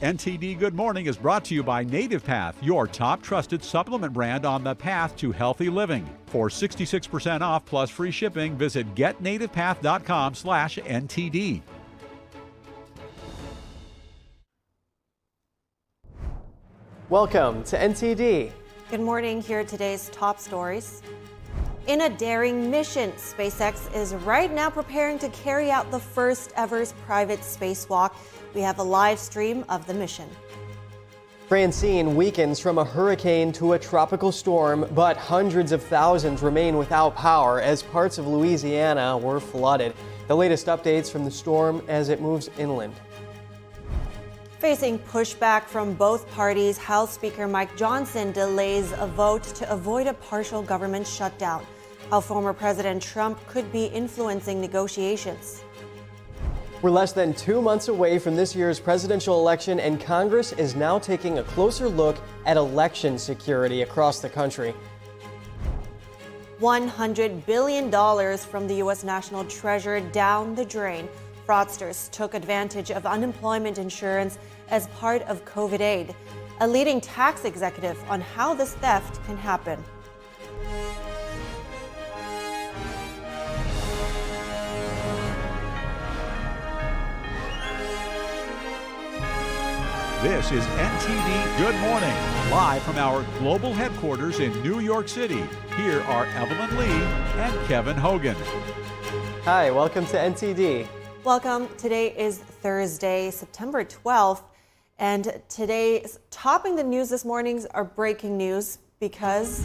NTD Good Morning is brought to you by Native Path, your top trusted supplement brand on the path to healthy living. For 66% off plus free shipping, visit getnativepath.com/NTD. Welcome to NTD. Good morning. Here are today's top stories. In a daring mission, SpaceX is right now preparing to carry out the first ever private spacewalk. We have a live stream of the mission. Francine weakens from a hurricane to a tropical storm, but hundreds of thousands remain without power as parts of Louisiana were flooded. The latest updates from the storm as it moves inland. Facing pushback from both parties, House Speaker Mike Johnson delays a vote to avoid a partial government shutdown. How former President Trump could be influencing negotiations. We're less than 2 months away from this year's presidential election, and Congress is now taking a closer look at election security across the country. $100 billion from the U.S. National Treasury down the drain. Fraudsters took advantage of unemployment insurance as part of COVID aid. A leading tax executive on how this theft can happen. This is NTD Good Morning, live from our global headquarters in New York City. Here are Evelyn Lee and Kevin Hogan. Hi, welcome to NTD. Welcome. Today is Thursday, September 12th, and today, topping the news this morning are breaking news because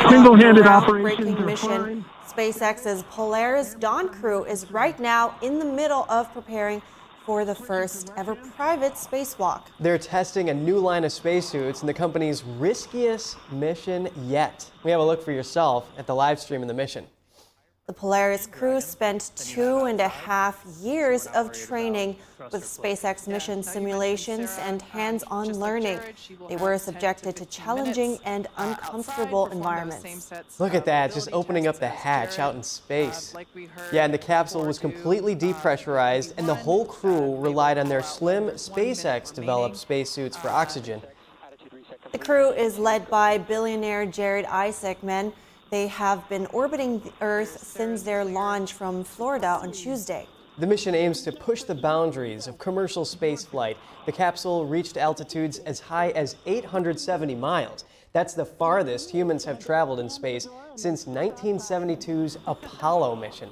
single-handed operations breaking mission. SpaceX's Polaris Dawn crew is right now in the middle of preparing for the first ever private spacewalk. They're testing a new line of spacesuits in the company's riskiest mission yet. We have a look for yourself at the live stream of the mission. The Polaris crew spent 2.5 years of training with SpaceX mission simulations and hands-on learning. They were subjected to challenging and uncomfortable environments. Look at that, just opening up the hatch out in space. Yeah, and the capsule was completely depressurized, and the whole crew relied on their slim SpaceX-developed spacesuits for oxygen. The crew is led by billionaire Jared Isaacman. They have been orbiting the Earth since their launch from Florida on Tuesday. The mission aims to push the boundaries of commercial spaceflight. The capsule reached altitudes as high as 870 miles. That's the farthest humans have traveled in space since 1972's Apollo mission.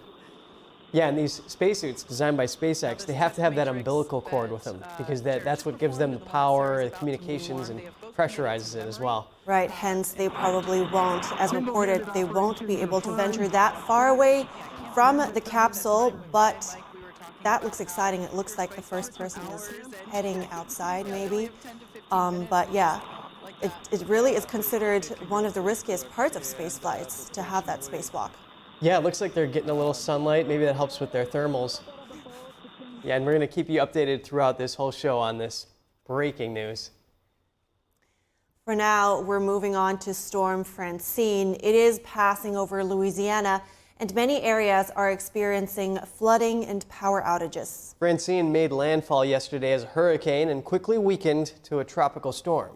Yeah, and these spacesuits designed by SpaceX, they have to have that umbilical cord with them because that's what gives them the power, the communications, and pressurizes it as well. Right, hence they probably won't, as reported, they won't be able to venture that far away from the capsule, but that looks exciting. It looks like the first person is heading outside maybe, but yeah, it really is considered one of the riskiest parts of space flights to have that spacewalk. Yeah, it looks like they're getting a little sunlight. Maybe that helps with their thermals. Yeah, and we're going to keep you updated throughout this whole show on this breaking news. For now, we're moving on to Storm Francine. It is passing over Louisiana, and many areas are experiencing flooding and power outages. Francine made landfall yesterday as a hurricane and quickly weakened to a tropical storm.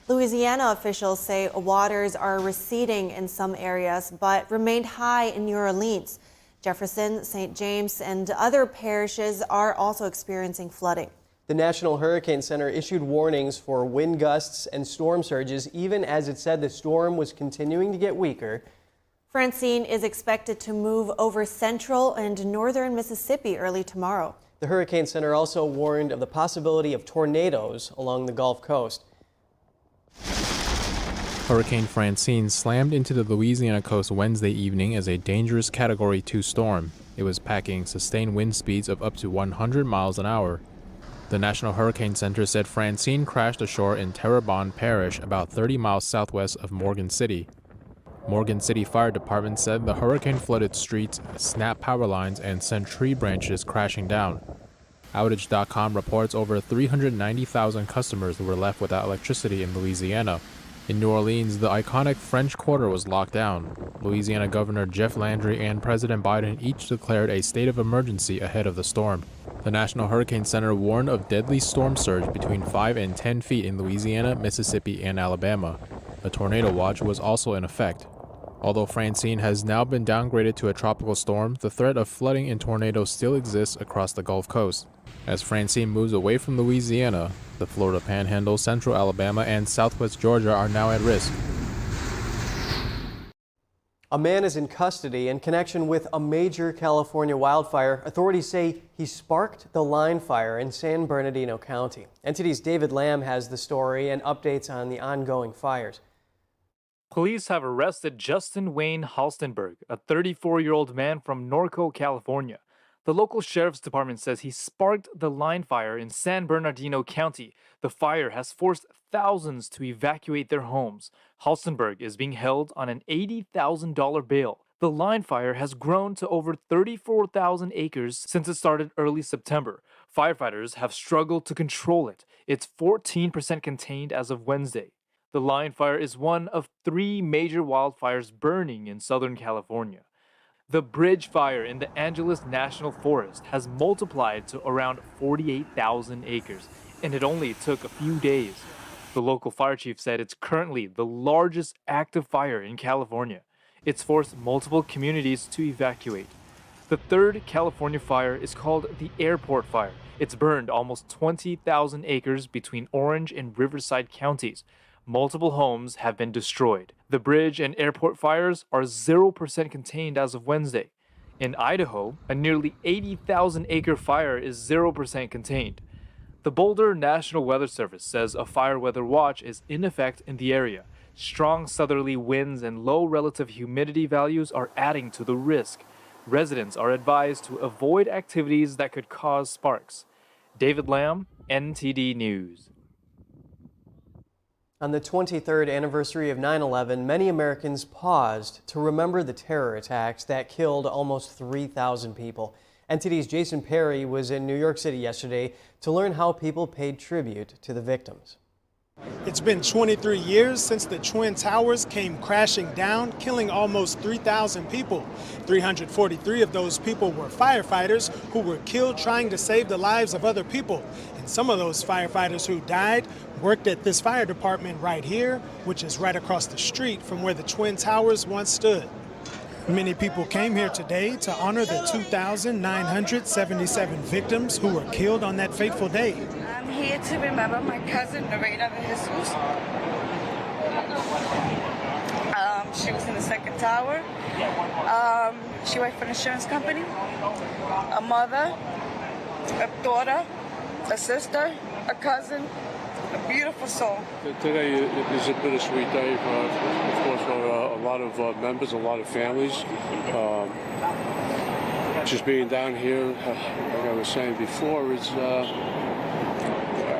Louisiana officials say waters are receding in some areas, but remained high in New Orleans. Jefferson, St. James, and other parishes are also experiencing flooding. The National Hurricane Center issued warnings for wind gusts and storm surges, even as it said the storm was continuing to get weaker. Francine is expected to move over central and northern Mississippi early tomorrow. The Hurricane Center also warned of the possibility of tornadoes along the Gulf Coast. Hurricane Francine slammed into the Louisiana coast Wednesday evening as a dangerous Category 2 storm. It was packing sustained wind speeds of up to 100 miles an hour. The National Hurricane Center said Francine crashed ashore in Terrebonne Parish, about 30 miles southwest of Morgan City. Morgan City Fire Department said the hurricane flooded streets, snapped power lines, and sent tree branches crashing down. Outage.com reports over 390,000 customers were left without electricity in Louisiana. In New Orleans, the iconic French Quarter was locked down. Louisiana Governor Jeff Landry and President Biden each declared a state of emergency ahead of the storm. The National Hurricane Center warned of deadly storm surge between 5 and 10 feet in Louisiana, Mississippi, and Alabama. A tornado watch was also in effect. Although Francine has now been downgraded to a tropical storm, the threat of flooding and tornadoes still exists across the Gulf Coast. As Francine moves away from Louisiana, the Florida Panhandle, central Alabama, and southwest Georgia are now at risk. A man is in custody in connection with a major California wildfire. Authorities say he sparked the line fire in San Bernardino County. NTD's David Lamb has the story and updates on the ongoing fires. Police have arrested Justin Wayne Halstenberg, a 34-year-old man from Norco, California. The local sheriff's department says he sparked the line fire in San Bernardino County. The fire has forced thousands to evacuate their homes. Halstenberg is being held on an $80,000 bail. The line fire has grown to over 34,000 acres since it started early September. Firefighters have struggled to control it. It's 14% contained as of Wednesday. The line fire is one of 3 major wildfires burning in Southern California. The bridge fire in the Angeles National Forest has multiplied to around 48,000 acres, and it only took a few days. The local fire chief said it's currently the largest active fire in California. It's forced multiple communities to evacuate. The third California fire is called the Airport Fire. It's burned almost 20,000 acres between Orange and Riverside counties. Multiple homes have been destroyed. The bridge and airport fires are 0% contained as of Wednesday. In Idaho, a nearly 80,000 acre fire is 0% contained. The Boulder National Weather Service says a fire weather watch is in effect in the area. Strong southerly winds and low relative humidity values are adding to the risk. Residents are advised to avoid activities that could cause sparks. David Lamb, NTD News. On the 23rd anniversary of 9/11, many Americans paused to remember the terror attacks that killed almost 3,000 people. NTD's Jason Perry was in New York City yesterday to learn how people paid tribute to the victims. It's been 23 years since the Twin Towers came crashing down, killing almost 3,000 people. 343 of those people were firefighters who were killed trying to save the lives of other people. And some of those firefighters who died worked at this fire department right here, which is right across the street from where the Twin Towers once stood. Many people came here today to honor the 2,977 victims who were killed on that fateful day. I'm here to remember my cousin, Lorena de Jesus. She was in the second tower. She worked for an insurance company. A mother, a daughter, a sister, a cousin, a beautiful soul. Today is a bittersweet day, of course, for a lot of members, a lot of families. Just being down here, like I was saying before,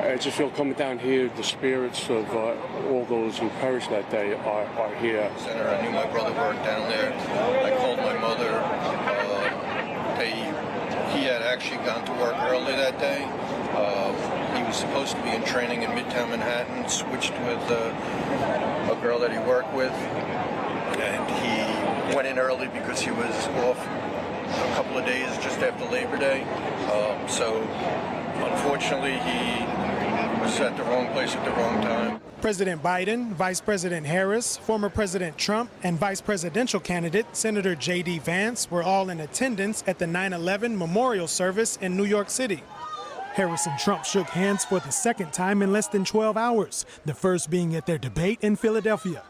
I just feel coming down here, the spirits of all those who perished that day are here. Senator, I knew my brother worked down there. I called my mother. He had actually gone to work early that day. He was supposed to be in training in Midtown Manhattan, switched with a girl that he worked with, and he went in early because he was off a couple of days just after Labor Day. So unfortunately, he was at the wrong place at the wrong time. President Biden, Vice President Harris, former President Trump, and Vice Presidential candidate Senator J.D. Vance were all in attendance at the 9/11 memorial service in New York City. Harris and Trump shook hands for the second time in less than 12 hours, the first being at their debate in Philadelphia.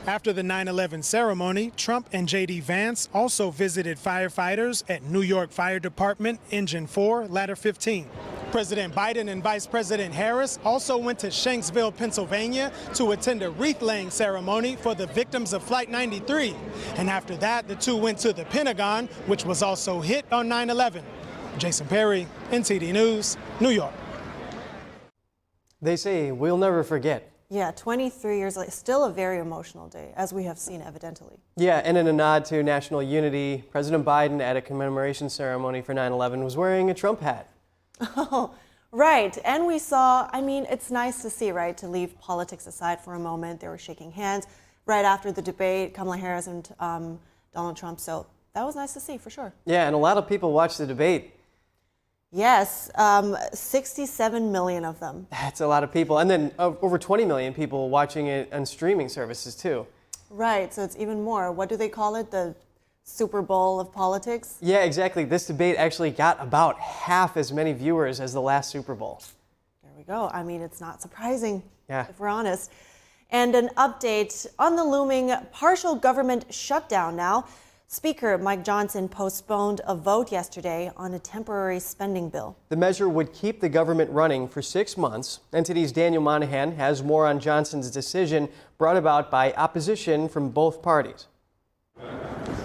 After the 9/11 ceremony, Trump and J.D. Vance also visited firefighters at New York Fire Department Engine 4, Ladder 15. President Biden and Vice President Harris also went to Shanksville, Pennsylvania to attend a wreath-laying ceremony for the victims of Flight 93. And after that, the two went to the Pentagon, which was also hit on 9/11. Jason Perry, NTD News, New York. They say we'll never forget. Yeah, 23 years later, still a very emotional day, as we have seen evidently. Yeah, and in a nod to national unity, President Biden at a commemoration ceremony for 9/11 was wearing a Trump hat. Oh, Right. And we saw, I mean, it's nice to see, right, to leave politics aside for a moment. They were shaking hands right after the debate, Kamala Harris and Donald Trump. So that was nice to see, for sure. Yeah, and a lot of people watched the debate. Yes, 67 million of them. That's a lot of people. And then over 20 million people watching it on streaming services, too. Right, so it's even more. What do they call it? The Super Bowl of politics? Yeah, exactly. This debate actually got about half as many viewers as the last Super Bowl. There we go. I mean, it's not surprising, if we're honest. And an update on the looming partial government shutdown now. Speaker Mike Johnson postponed a vote yesterday on a temporary spending bill. The measure would keep the government running for 6 months. NTD's Daniel Monahan has more on Johnson's decision brought about by opposition from both parties.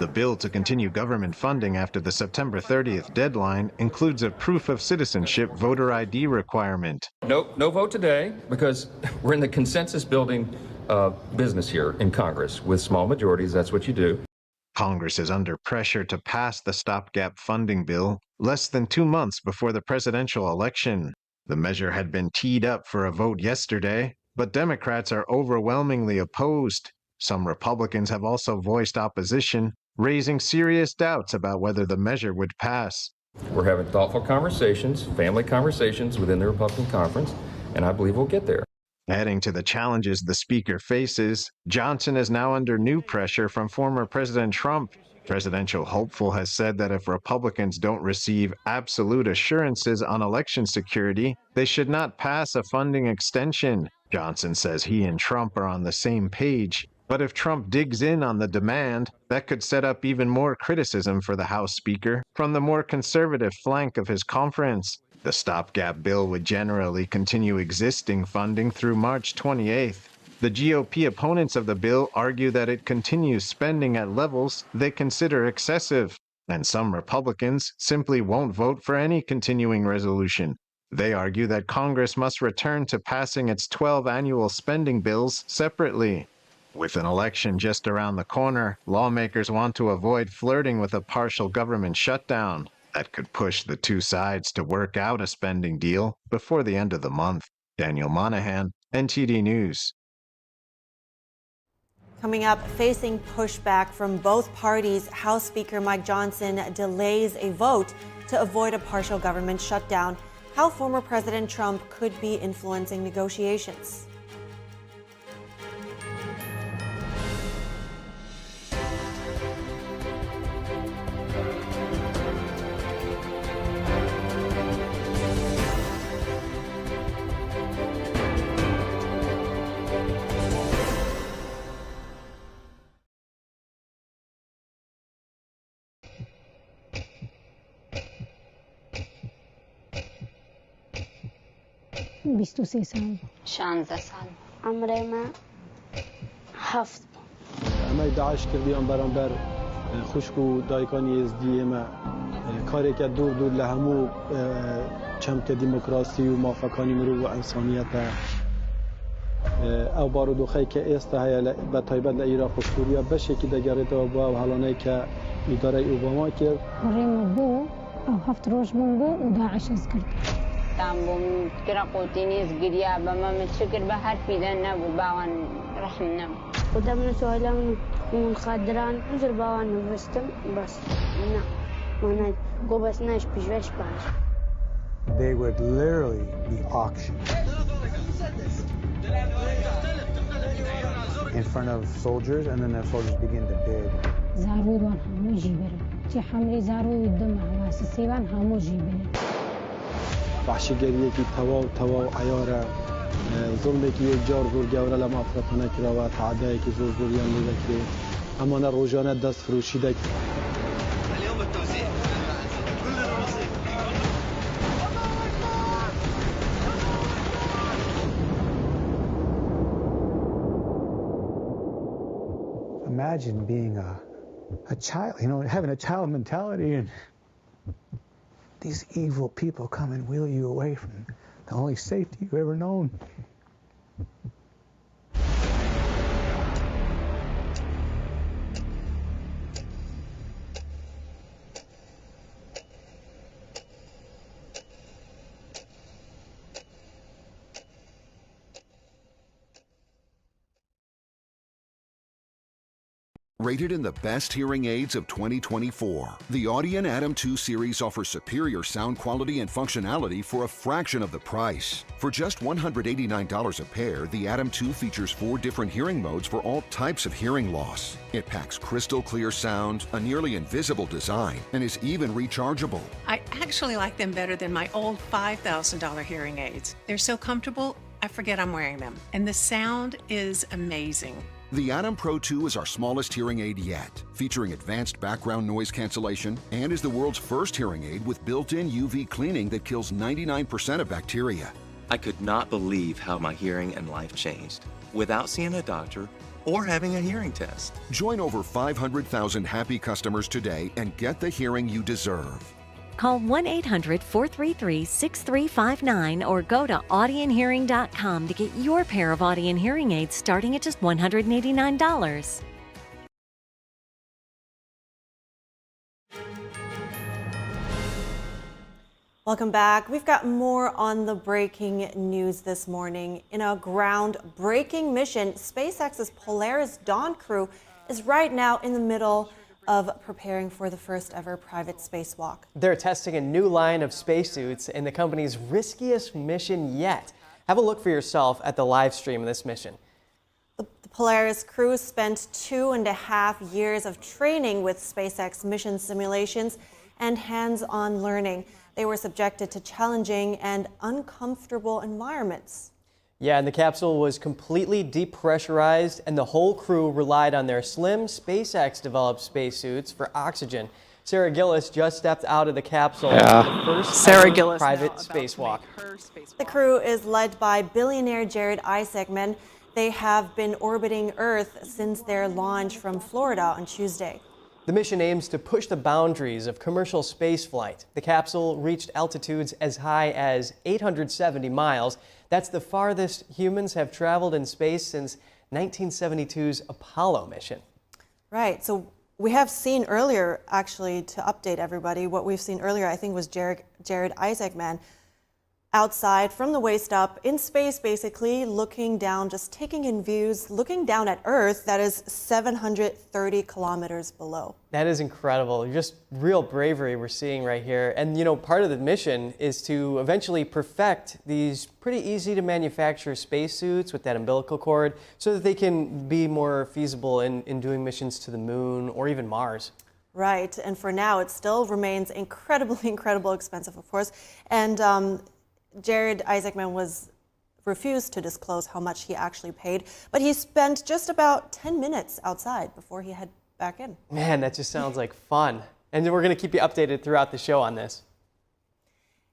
The bill to continue government funding after the September 30th deadline includes a proof of citizenship voter ID requirement. No vote today because we're in the consensus building business here in Congress. With small majorities, that's what you do. Congress is under pressure to pass the stopgap funding bill less than 2 months before the presidential election. The measure had been teed up for a vote yesterday, but Democrats are overwhelmingly opposed. Some Republicans have also voiced opposition, raising serious doubts about whether the measure would pass. We're having thoughtful conversations, family conversations within the Republican conference, and I believe we'll get there. Adding to the challenges the speaker faces, Johnson is now under new pressure from former President Trump. Presidential hopeful has said that if Republicans don't receive absolute assurances on election security, they should not pass a funding extension. Johnson says he and Trump are on the same page, but if Trump digs in on the demand, that could set up even more criticism for the House Speaker from the more conservative flank of his conference. The stopgap bill would generally continue existing funding through March 28th. The GOP opponents of the bill argue that it continues spending at levels they consider excessive, and some Republicans simply won't vote for any continuing resolution. They argue that Congress must return to passing its 12 annual spending bills separately. With an election just around the corner, lawmakers want to avoid flirting with a partial government shutdown. That could push the two sides to work out a spending deal before the end of the month. Daniel Monahan, NTD News. Coming up, facing pushback from both parties, House Speaker Mike Johnson delays a vote to avoid a partial government shutdown. How former President Trump could be influencing negotiations. بیست 16 سال عمري ما هفت اما داعش کردیان برانبر خوشکو دایکان یزدی ما کاری که دور لهمو چمک دموکراسی و موافقانی مرو و انسانیت او بارودو خی که است های به تایبت عراق و سوریه بشه که دگرت و با حالانه که اداره اوباما کرد مریم بو او هفت روز بو و داعش از کرد تامبوم كراقوتينيز قريا بما متشكر بهار في ذا نبو باوان رحمنا ودمنا سؤالنا من خادران نزل باوان نفستم بس نا ما قوبس ناش بجوش باش. They would literally be auctioned in front of soldiers, and then the soldiers begin to bid. زارود وان همو جيبر تي حمري زارود الدم واسسي وان همو جيبر وحشیگریه که توا عیاره ظلمی که یک جار زور گوره لما افرطانه کرده و تعدایی که زور زوریان میده که اما روزانه دست فروشیده اليوم التوزيع كلنا نصيب. Imagine being a child, having a child mentality and these evil people come and wheel you away from the only safety you've ever known. Rated in the best hearing aids of 2024, the Audien Atom 2 series offers superior sound quality and functionality for a fraction of the price. For just $189 a pair, the Atom 2 features 4 different hearing modes for all types of hearing loss. It packs crystal clear sound, a nearly invisible design, and is even rechargeable. I actually like them better than my old $5,000 hearing aids. They're so comfortable, I forget I'm wearing them. And the sound is amazing. The Atom Pro 2 is our smallest hearing aid yet, featuring advanced background noise cancellation and is the world's first hearing aid with built-in UV cleaning that kills 99% of bacteria. I could not believe how my hearing and life changed without seeing a doctor or having a hearing test. Join over 500,000 happy customers today and get the hearing you deserve. Call 1-800-433-6359 or go to AudienHearing.com to get your pair of Audien hearing aids starting at just $189. Welcome back. We've got more on the breaking news this morning. In a groundbreaking mission, SpaceX's Polaris Dawn crew is right now in the middle of preparing for the first ever private spacewalk. They're testing a new line of spacesuits in the company's riskiest mission yet. Have a look for yourself at the live stream of this mission. The Polaris crew spent 2.5 years of training with SpaceX mission simulations and hands-on learning. They were subjected to challenging and uncomfortable environments. Yeah, and the capsule was completely depressurized, and the whole crew relied on their slim SpaceX-developed spacesuits for oxygen. Sarah Gillis just stepped out of the capsule for the first ever private spacewalk. The crew is led by billionaire Jared Isaacman. They have been orbiting Earth since their launch from Florida on Tuesday. The mission aims to push the boundaries of commercial spaceflight. The capsule reached altitudes as high as 870 miles. That's the farthest humans have traveled in space since 1972's Apollo mission. Right, so we have seen earlier, actually, to update everybody, what we've seen earlier, I think, was Jared Isaacman outside from the waist up in space, basically looking down, just taking in views, looking down at Earth that is 730 kilometers below. That is incredible. Just real bravery we're seeing right here. And you know, part of the mission is to eventually perfect these pretty easy to manufacture spacesuits with that umbilical cord so that they can be more feasible in doing missions to the moon or even Mars. Right, and for now it still remains incredibly expensive, of course. And Jared Isaacman refused to disclose how much he actually paid, but he spent just about 10 minutes outside before he head back in. Man, that just sounds like fun. And we're going to keep you updated throughout the show on this.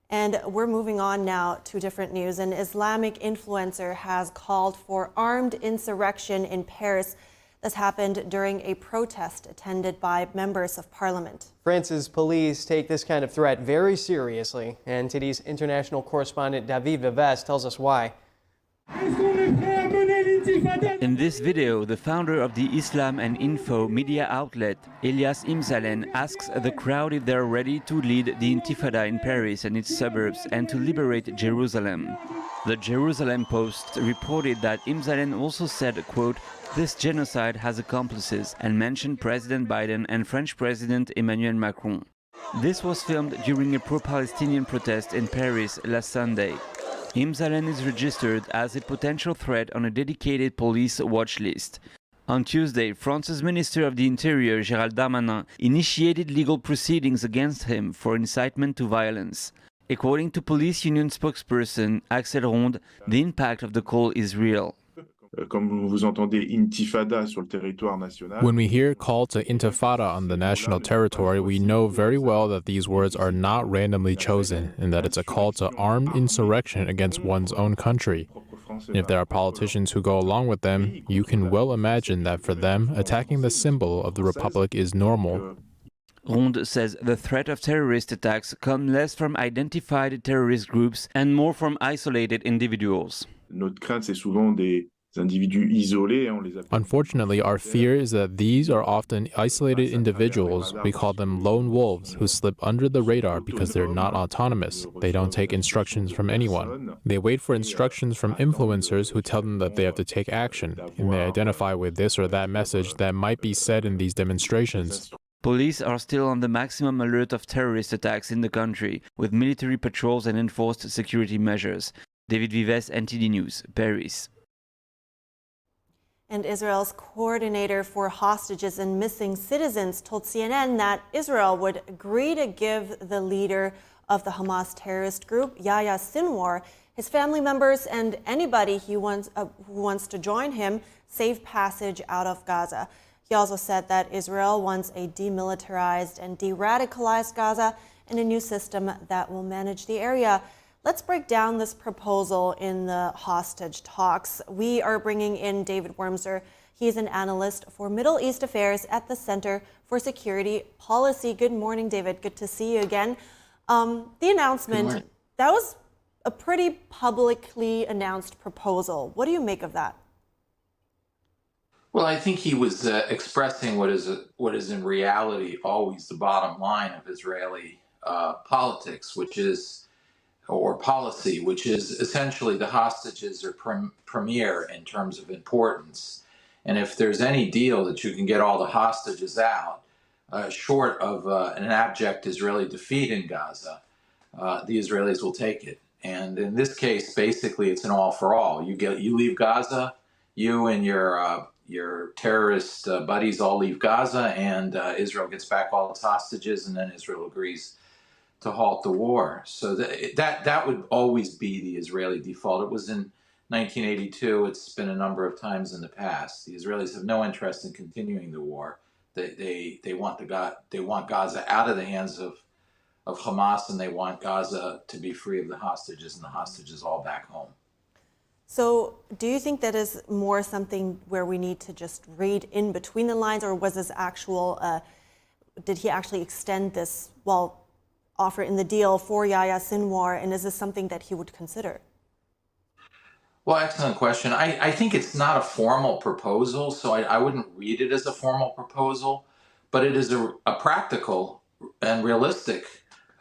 And we're moving on now to different news. An Islamic influencer has called for armed insurrection in Paris. This happened during a protest attended by members of parliament. France's police take this kind of threat very seriously, and NTD's international correspondent David Vives tells us why. In this video, the founder of the Islam and Info media outlet, Elias Imzalen, asks the crowd if they're ready to lead the Intifada in Paris and its suburbs and to liberate Jerusalem. The Jerusalem Post reported that Imzalen also said, quote, "This genocide has accomplices," and mentioned President Biden and French President Emmanuel Macron. This was filmed during a pro-Palestinian protest in Paris last Sunday. Imzalen is registered as a potential threat on a dedicated police watch list. On Tuesday, France's Minister of the Interior, Gérald Darmanin, initiated legal proceedings against him for incitement to violence. According to police union spokesperson Axel Ronde, the impact of the call is real. When we hear call to Intifada on the national territory, we know very well that these words are not randomly chosen and that it's a call to armed insurrection against one's own country. And if there are politicians who go along with them, you can well imagine that for them, attacking the symbol of the Republic is normal. Ronde says the threat of terrorist attacks come less from identified terrorist groups and more from isolated individuals. Unfortunately, our fear is that these are often isolated individuals. We call them lone wolves who slip under the radar because they're not autonomous. They don't take instructions from anyone. They wait for instructions from influencers who tell them that they have to take action, and they identify with this or that message that might be said in these demonstrations. Police are still on the maximum alert of terrorist attacks in the country, with military patrols and enforced security measures. David Vives, NTD News, Paris. And Israel's coordinator for hostages and missing citizens told CNN that Israel would agree to give the leader of the Hamas terrorist group, Yahya Sinwar, his family members, and anybody who wants to join him safe passage out of Gaza. He also said that Israel wants a demilitarized and de-radicalized Gaza and a new system that will manage the area. Let's break down this proposal in the hostage talks. We are bringing in David Wormser. He's an analyst for Middle East Affairs at the Center for Security Policy. Good morning, David. Good to see you again. The announcement, that was a pretty publicly announced proposal. What do you make of that? Well, I think he was expressing what is in reality always the bottom line of Israeli politics, or policy, which is essentially the hostages are premier in terms of importance. And if there's any deal that you can get all the hostages out, short of an abject Israeli defeat in Gaza, the Israelis will take it. And in this case, basically, it's an all for all. You leave Gaza, you and your terrorist buddies all leave Gaza, and Israel gets back all its hostages, and then Israel agrees to halt the war. So that would always be the Israeli default. It was in 1982. It's been a number of times in the past. The Israelis have no interest in continuing the war. They want Gaza out of the hands of Hamas, and they want Gaza to be free of the hostages, and the hostages all back home. So do you think that is more something where we need to just read in between the lines, or was this actual, did he actually extend this, offer in the deal for Yahya Sinwar, and is this something that he would consider? Well, excellent question. I think it's not a formal proposal, so I wouldn't read it as a formal proposal, but it is a practical and realistic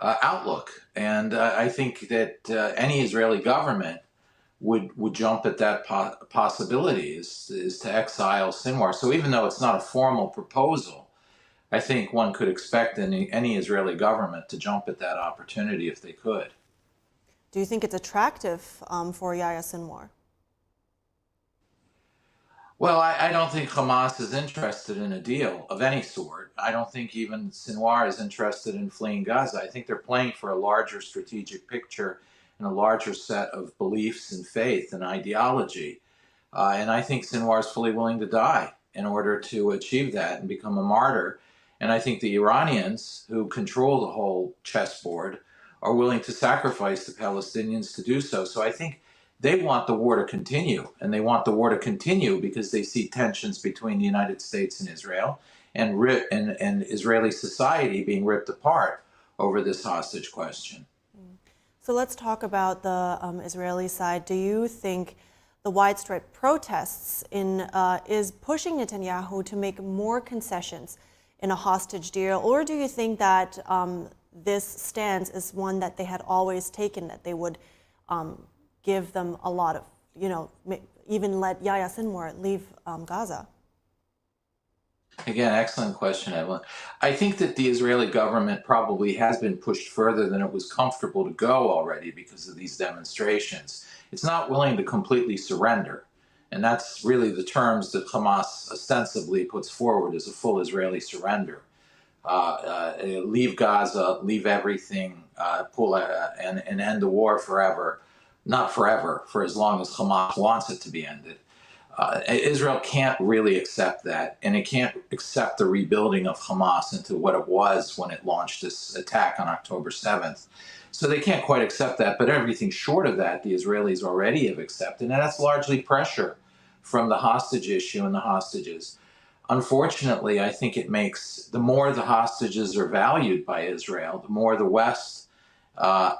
outlook. And I think that any Israeli government would jump at that possibility is to exile Sinwar. So even though it's not a formal proposal, I think one could expect any Israeli government to jump at that opportunity if they could. Do you think it's attractive for Yahya Sinwar? Well, I don't think Hamas is interested in a deal of any sort. I don't think even Sinwar is interested in fleeing Gaza. I think they're playing for a larger strategic picture and a larger set of beliefs and faith and ideology. And I think Sinwar is fully willing to die in order to achieve that and become a martyr. And I think the Iranians, who control the whole chessboard, are willing to sacrifice the Palestinians to do so. So I think they want the war to continue, and they want the war to continue because they see tensions between the United States and Israel and Israeli society being ripped apart over this hostage question. So let's talk about the Israeli side. Do you think the widespread protests is pushing Netanyahu to make more concessions in a hostage deal, or do you think that this stance is one that they had always taken, that they would give them a lot of, even let Yahya Sinwar leave Gaza? Again, excellent question, Evelyn. I think that the Israeli government probably has been pushed further than it was comfortable to go already because of these demonstrations. It's not willing to completely surrender. And that's really the terms that Hamas ostensibly puts forward as a full Israeli surrender. Leave Gaza, leave everything, and end the war forever. Not forever, for as long as Hamas wants it to be ended. Israel can't really accept that, and it can't accept the rebuilding of Hamas into what it was when it launched this attack on October 7th. So they can't quite accept that, but everything short of that, the Israelis already have accepted, and that's largely pressure from the hostage issue and the hostages. Unfortunately, I think it makes, the more the hostages are valued by Israel, the more the West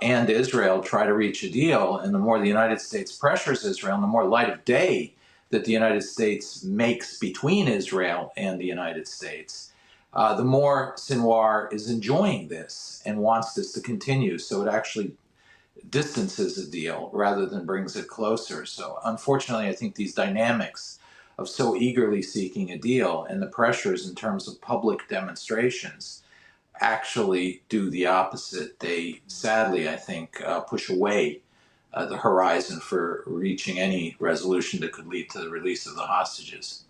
and Israel try to reach a deal, and the more the United States pressures Israel, and the more light of day that the United States makes between Israel and the United States, the more Sinwar is enjoying this and wants this to continue. So it actually distances the deal rather than brings it closer. So unfortunately, I think these dynamics of so eagerly seeking a deal and the pressures in terms of public demonstrations actually do the opposite. They sadly, I think, push away the horizon for reaching any resolution that could lead to the release of the hostages.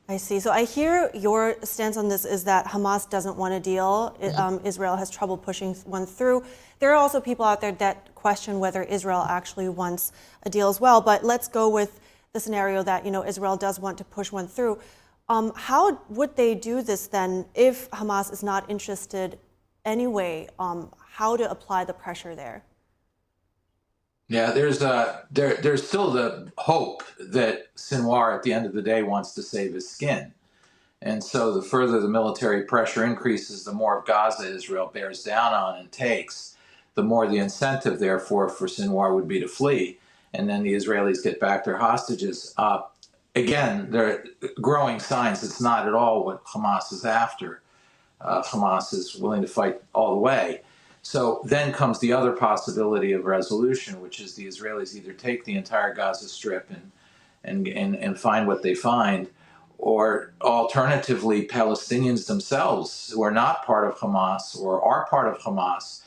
I see. So I hear your stance on this is that Hamas doesn't want a deal. Israel has trouble pushing one through. There are also people out there that question whether Israel actually wants a deal as well. But let's go with the scenario that, Israel does want to push one through. How would they do this then if Hamas is not interested anyway? How to apply the pressure there? Yeah, there's still the hope that Sinwar at the end of the day wants to save his skin. And so the further the military pressure increases, the more of Gaza Israel bears down on and takes, the more the incentive, therefore, for Sinwar would be to flee. And then the Israelis get back their hostages. Again, there are growing signs it's not at all what Hamas is after. Hamas is willing to fight all the way. So then comes the other possibility of resolution, which is the Israelis either take the entire Gaza Strip and find what they find, or alternatively, Palestinians themselves, who are not part of Hamas or are part of Hamas,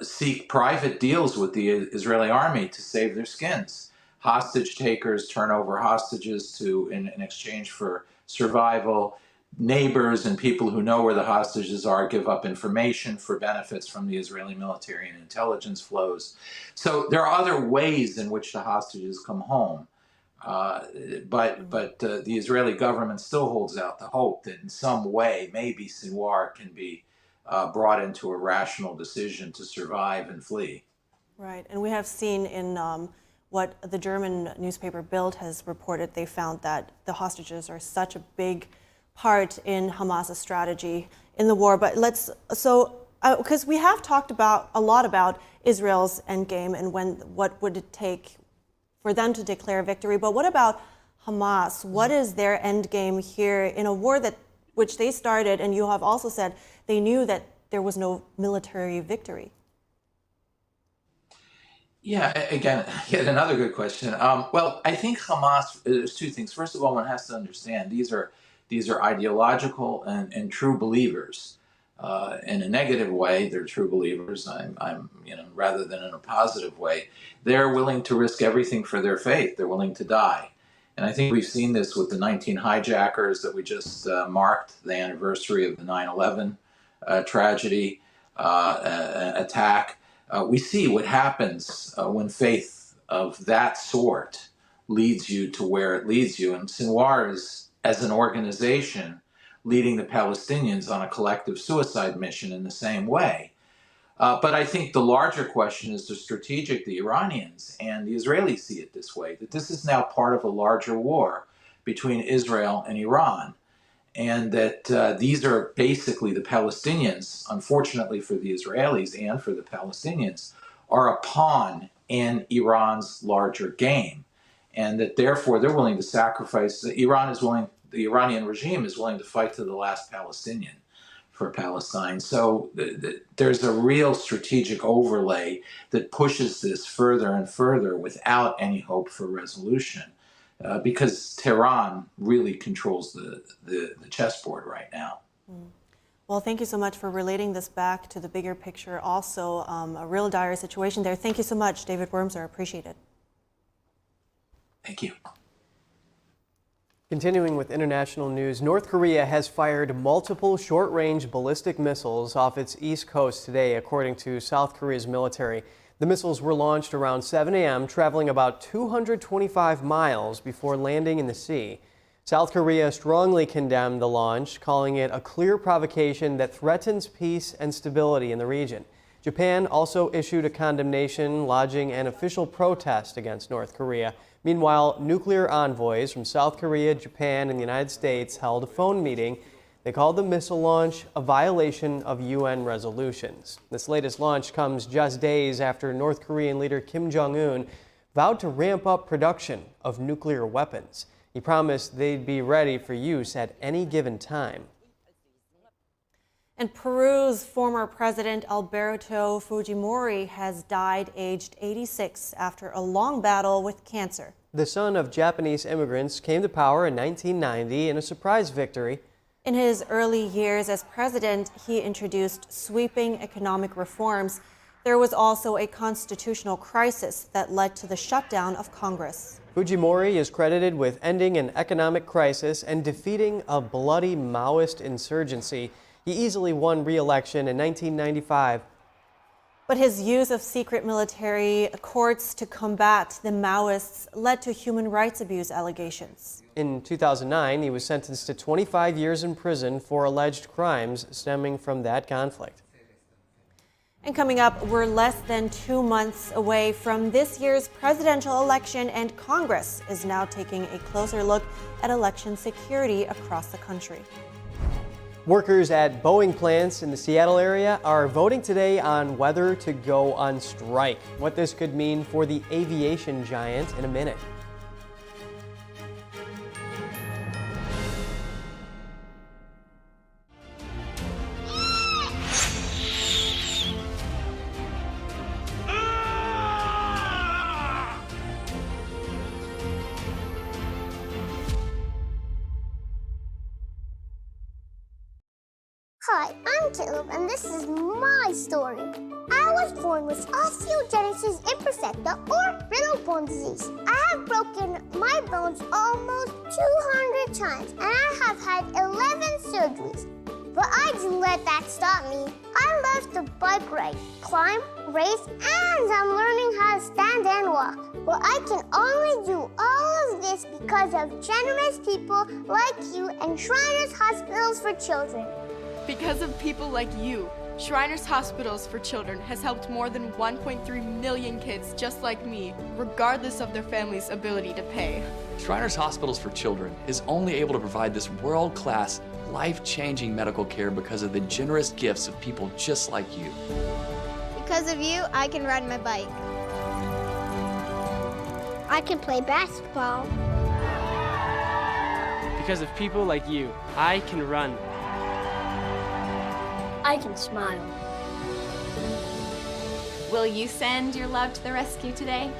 seek private deals with the Israeli army to save their skins. Hostage takers turn over hostages in exchange for survival. Neighbors and people who know where the hostages are give up information for benefits from the Israeli military and intelligence flows. So there are other ways in which the hostages come home. But the Israeli government still holds out the hope that in some way, maybe Sinwar can be brought into a rational decision to survive and flee. Right, and we have seen in what the German newspaper Bild has reported, they found that the hostages are such a big part in Hamas's strategy in the war. But because we have talked a lot about Israel's endgame and what would it take for them to declare victory. But what about Hamas? What is their endgame here in a war which they started, and you have also said they knew that there was no military victory? Yeah, again, yet another good question. Well, I think Hamas, there's two things. First of all, one has to understand these are ideological and true believers. In a negative way, they're true believers. Rather than in a positive way, they're willing to risk everything for their faith. They're willing to die. And I think we've seen this with the 19 hijackers that we just marked the anniversary of the 9/11 tragedy attack. We see what happens when faith of that sort leads you to where it leads you. And Sinwar is, as an organization, leading the Palestinians on a collective suicide mission in the same way. But I think the larger question is the strategic, the Iranians and the Israelis see it this way, that this is now part of a larger war between Israel and Iran. And that these are basically the Palestinians, unfortunately for the Israelis and for the Palestinians, are a pawn in Iran's larger game. And that therefore they're willing to sacrifice, the Iranian regime is willing to fight to the last Palestinian for Palestine. So there's a real strategic overlay that pushes this further and further without any hope for resolution. Because Tehran really controls the chessboard right now. Well, thank you so much for relating this back to the bigger picture. Also, a real dire situation there. Thank you so much, David Wormser. Appreciate it. Thank you. Continuing with international news, North Korea has fired multiple short-range ballistic missiles off its east coast today, according to South Korea's military. The missiles were launched around 7 a.m., traveling about 225 miles before landing in the sea. South Korea strongly condemned the launch, calling it a clear provocation that threatens peace and stability in the region. Japan also issued a condemnation, lodging an official protest against North Korea. Meanwhile, nuclear envoys from South Korea, Japan, and the United States held a phone meeting. They called the missile launch a violation of UN resolutions. This latest launch comes just days after North Korean leader Kim Jong-un vowed to ramp up production of nuclear weapons. He promised they'd be ready for use at any given time. And Peru's former president Alberto Fujimori has died aged 86 after a long battle with cancer. The son of Japanese immigrants came to power in 1990 in a surprise victory. In his early years as president, he introduced sweeping economic reforms. There was also a constitutional crisis that led to the shutdown of Congress. Fujimori is credited with ending an economic crisis and defeating a bloody Maoist insurgency. He easily won re-election in 1995. But his use of secret military courts to combat the Maoists led to human rights abuse allegations. In 2009, he was sentenced to 25 years in prison for alleged crimes stemming from that conflict. And coming up, we're less than 2 months away from this year's presidential election, and Congress is now taking a closer look at election security across the country. Workers at Boeing plants in the Seattle area are voting today on whether to go on strike. What this could mean for the aviation giant in a minute. Hi, I'm Caleb, and this is my story. I was born with osteogenesis imperfecta, or brittle bone disease. I have broken my bones almost 200 times, and I have had 11 surgeries. But I didn't let that stop me. I love to bike ride, climb, race, and I'm learning how to stand and walk. But I can only do all of this because of generous people like you and Shriners Hospitals for Children. Because of people like you, Shriners Hospitals for Children has helped more than 1.3 million kids just like me, regardless of their family's ability to pay. Shriners Hospitals for Children is only able to provide this world-class, life-changing medical care because of the generous gifts of people just like you. Because of you, I can ride my bike. I can play basketball. Because of people like you, I can run. I can smile. Will you send your love to the rescue today?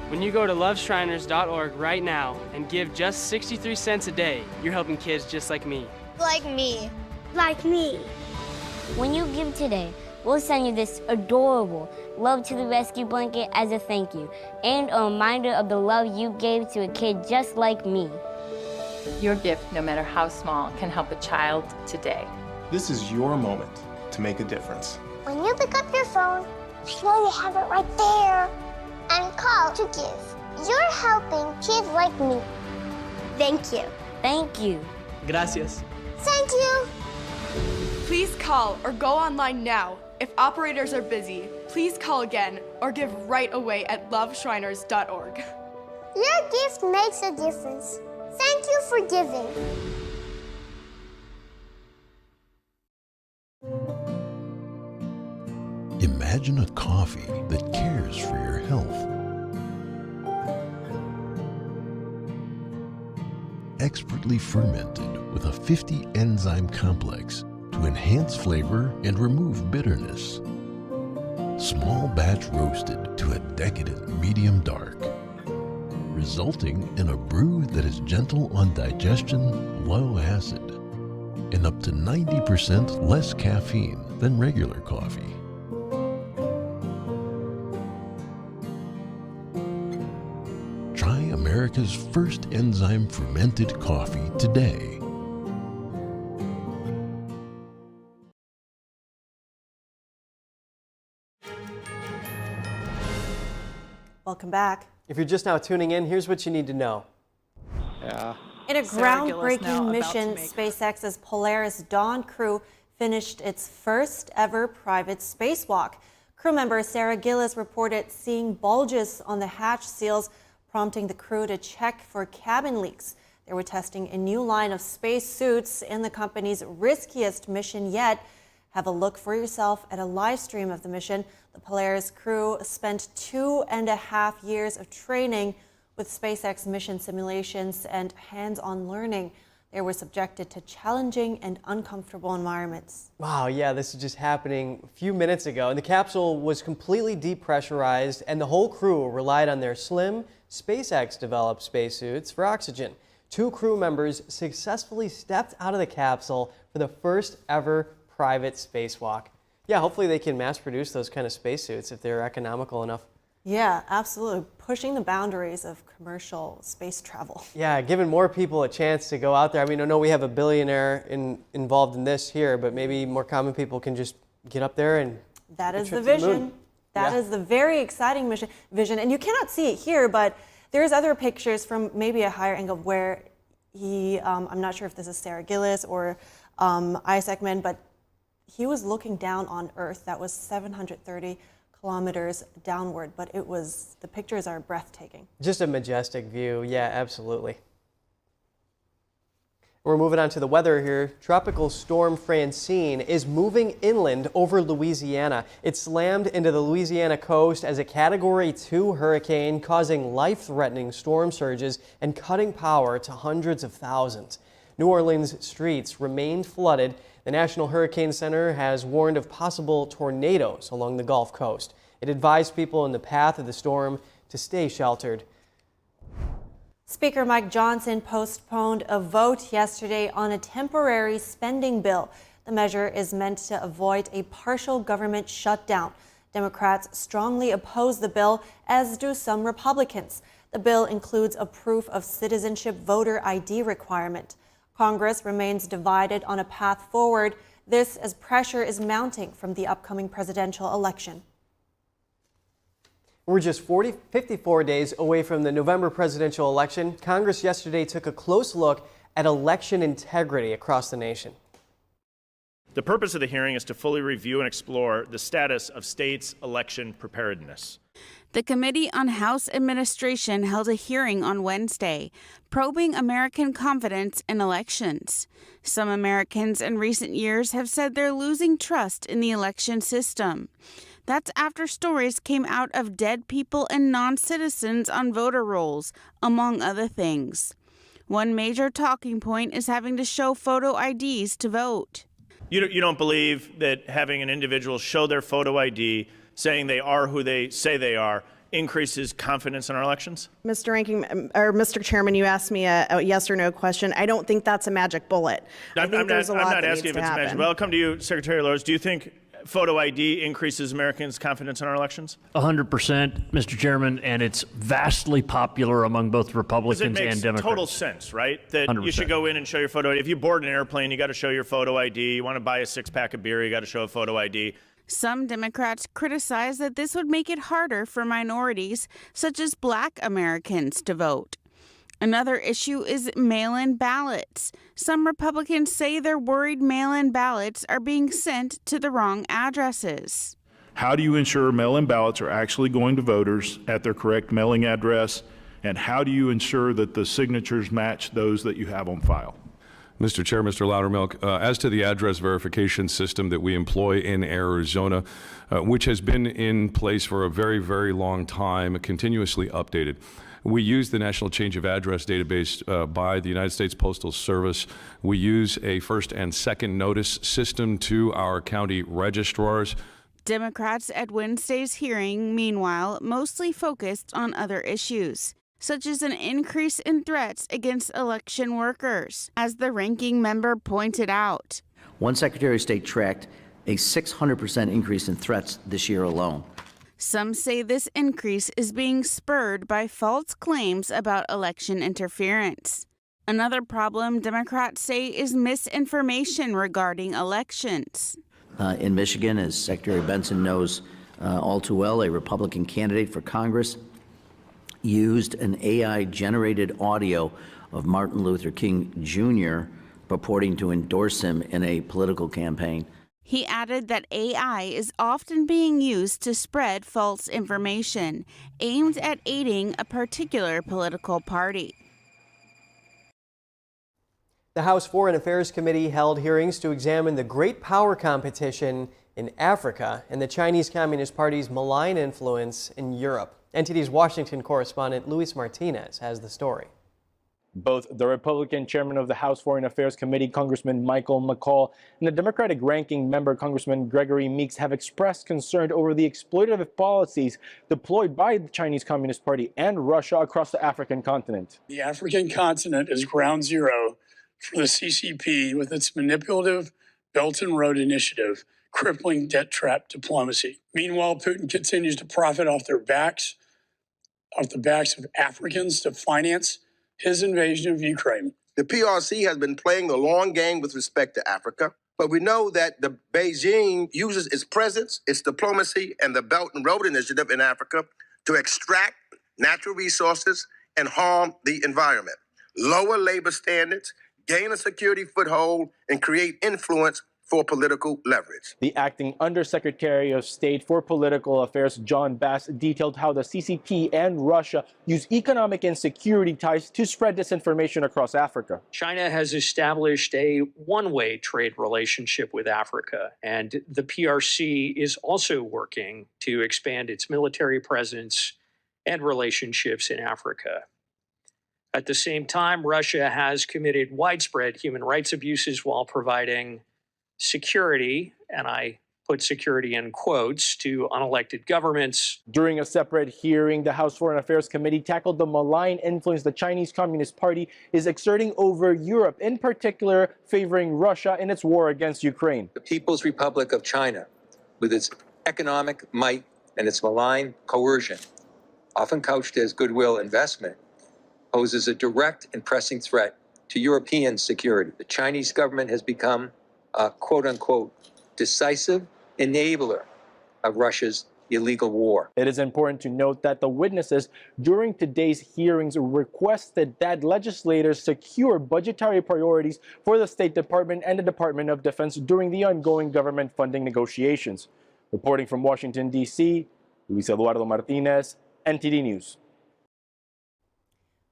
When you go to loveshriners.org right now and give just 63 cents a day, you're helping kids just like me. Like me. Like me. When you give today, we'll send you this adorable Love to the Rescue blanket as a thank you and a reminder of the love you gave to a kid just like me. Your gift, no matter how small, can help a child today. This is your moment to make a difference. When you pick up your phone, I know you have it right there, and call to give. You're helping kids like me. Thank you. Thank you. Gracias. Thank you. Please call or go online now. If operators are busy, please call again or give right away at loveshriners.org. Your gift makes a difference. Thank you for giving. Imagine a coffee that cares for your health. Expertly fermented with a 50 enzyme complex to enhance flavor and remove bitterness. Small batch roasted to a decadent medium dark, resulting in a brew that is gentle on digestion, low acid, and up to 90% less caffeine than regular coffee. Try America's first enzyme fermented coffee today. Welcome back. If you're just now tuning in, here's what you need to know. In a groundbreaking mission, SpaceX's Polaris Dawn crew finished its first ever private spacewalk. Crew member Sarah Gillis reported seeing bulges on the hatch seals, prompting the crew to check for cabin leaks. They were testing a new line of space suits in the company's riskiest mission yet. Have a look for yourself at a live stream of the mission. The Polaris crew spent 2.5 years of training with SpaceX mission simulations and hands-on learning. They were subjected to challenging and uncomfortable environments. Wow, yeah, this is just happening a few minutes ago. And the capsule was completely depressurized, and the whole crew relied on their slim, SpaceX-developed spacesuits for oxygen. 2 crew members successfully stepped out of the capsule for the first ever private spacewalk. Yeah, hopefully they can mass produce those kind of spacesuits if they're economical enough. Yeah, absolutely. Pushing the boundaries of commercial space travel. Yeah, giving more people a chance to go out there. I mean, I know we have a billionaire involved in this here, but maybe more common people can just get up there and that is the vision. That is the very exciting vision. And you cannot see it here, but there's other pictures from maybe a higher angle where he, I'm not sure if this is Sarah Gillis or Isaac Men, but he was looking down on Earth. That was 730 kilometers downward, but the pictures are breathtaking. Just a majestic view. Yeah, absolutely. We're moving on to the weather here. Tropical storm Francine is moving inland over Louisiana. It slammed into the Louisiana coast as a Category 2 hurricane, causing life-threatening storm surges and cutting power to hundreds of thousands. New Orleans streets remained flooded. The National Hurricane Center has warned of possible tornadoes along the Gulf Coast. It advised people in the path of the storm to stay sheltered. Speaker Mike Johnson postponed a vote yesterday on a temporary spending bill. The measure is meant to avoid a partial government shutdown. Democrats strongly oppose the bill, as do some Republicans. The bill includes a proof of citizenship voter ID requirement. Congress remains divided on a path forward, this as pressure is mounting from the upcoming presidential election. We're just 54 days away from the November presidential election. Congress yesterday took a close look at election integrity across the nation. The purpose of the hearing is to fully review and explore the status of states' election preparedness. The Committee on House Administration held a hearing on Wednesday, probing American confidence in elections. Some Americans in recent years have said they're losing trust in the election system. That's after stories came out of dead people and non-citizens on voter rolls, among other things. One major talking point is having to show photo IDs to vote. You don't believe that having an individual show their photo ID, saying they are who they say they are, increases confidence in our elections? Mr. Chairman, you asked me a yes or no question. I don't think that's a magic bullet. I'm not asking if it's a magic bullet. I'll come to you, Secretary Lors. Do you think photo ID increases Americans' confidence in our elections? 100%, Mr. Chairman, and it's vastly popular among both Republicans and Democrats. It makes total sense, right? That 100%. You should go in and show your photo ID. If you board an airplane, you got to show your photo ID. You want to buy a 6-pack of beer, you got to show a photo ID. Some Democrats criticize that this would make it harder for minorities, such as Black Americans, to vote. Another issue is mail-in ballots. Some Republicans say they're worried mail-in ballots are being sent to the wrong addresses. How do you ensure mail-in ballots are actually going to voters at their correct mailing address? And how do you ensure that the signatures match those that you have on file? Mr. Chair, Mr. Loudermilk, as to the address verification system that we employ in Arizona, which has been in place for a very, very long time, continuously updated. We use the National Change of Address database by the United States Postal Service. We use a first and second notice system to our county registrars. Democrats at Wednesday's hearing, meanwhile, mostly focused on other issues, such as an increase in threats against election workers, as the ranking member pointed out. One Secretary of State tracked a 600% increase in threats this year alone. Some say this increase is being spurred by false claims about election interference. Another problem Democrats say is misinformation regarding elections. In Michigan, as Secretary Benson knows all too well, a Republican candidate for Congress used an AI-generated audio of Martin Luther King Jr. purporting to endorse him in a political campaign. He added that AI is often being used to spread false information aimed at aiding a particular political party. The House Foreign Affairs Committee held hearings to examine the great power competition in Africa and the Chinese Communist Party's malign influence in Europe. NTD's Washington correspondent Luis Martinez has the story. Both the Republican chairman of the House Foreign Affairs Committee, Congressman McCaul, and the Democratic ranking member, Congressman Gregory Meeks, have expressed concern over the exploitative policies deployed by the Chinese Communist Party and Russia across the African continent. The African continent is ground zero for the CCP with its manipulative Belt and Road Initiative, crippling debt trap diplomacy. Meanwhile, Putin continues to profit off the backs of Africans to finance his invasion of Ukraine. The PRC has been playing the long game with respect to Africa, but we know that the Beijing uses its presence, its diplomacy, and the Belt and Road Initiative in Africa to extract natural resources and harm the environment, lower labor standards, gain a security foothold, and create influence for political leverage. The acting Undersecretary of State for Political Affairs, John Bass, detailed how the CCP and Russia use economic and security ties to spread disinformation across Africa. China has established a one-way trade relationship with Africa, and the PRC is also working to expand its military presence and relationships in Africa. At the same time, Russia has committed widespread human rights abuses while providing security, and I put security in quotes, to unelected governments. During a separate hearing, the House Foreign Affairs Committee tackled the malign influence the Chinese Communist Party is exerting over Europe, in particular favoring Russia in its war against Ukraine. The People's Republic of China, with its economic might and its malign coercion, often couched as goodwill investment, poses a direct and pressing threat to European security. The Chinese government has become a quote-unquote decisive enabler of Russia's illegal war. It is important to note that the witnesses during today's hearings requested that legislators secure budgetary priorities for the State Department and the Department of Defense during the ongoing government funding negotiations. Reporting from Washington, D.C., Luis Eduardo Martinez, NTD News.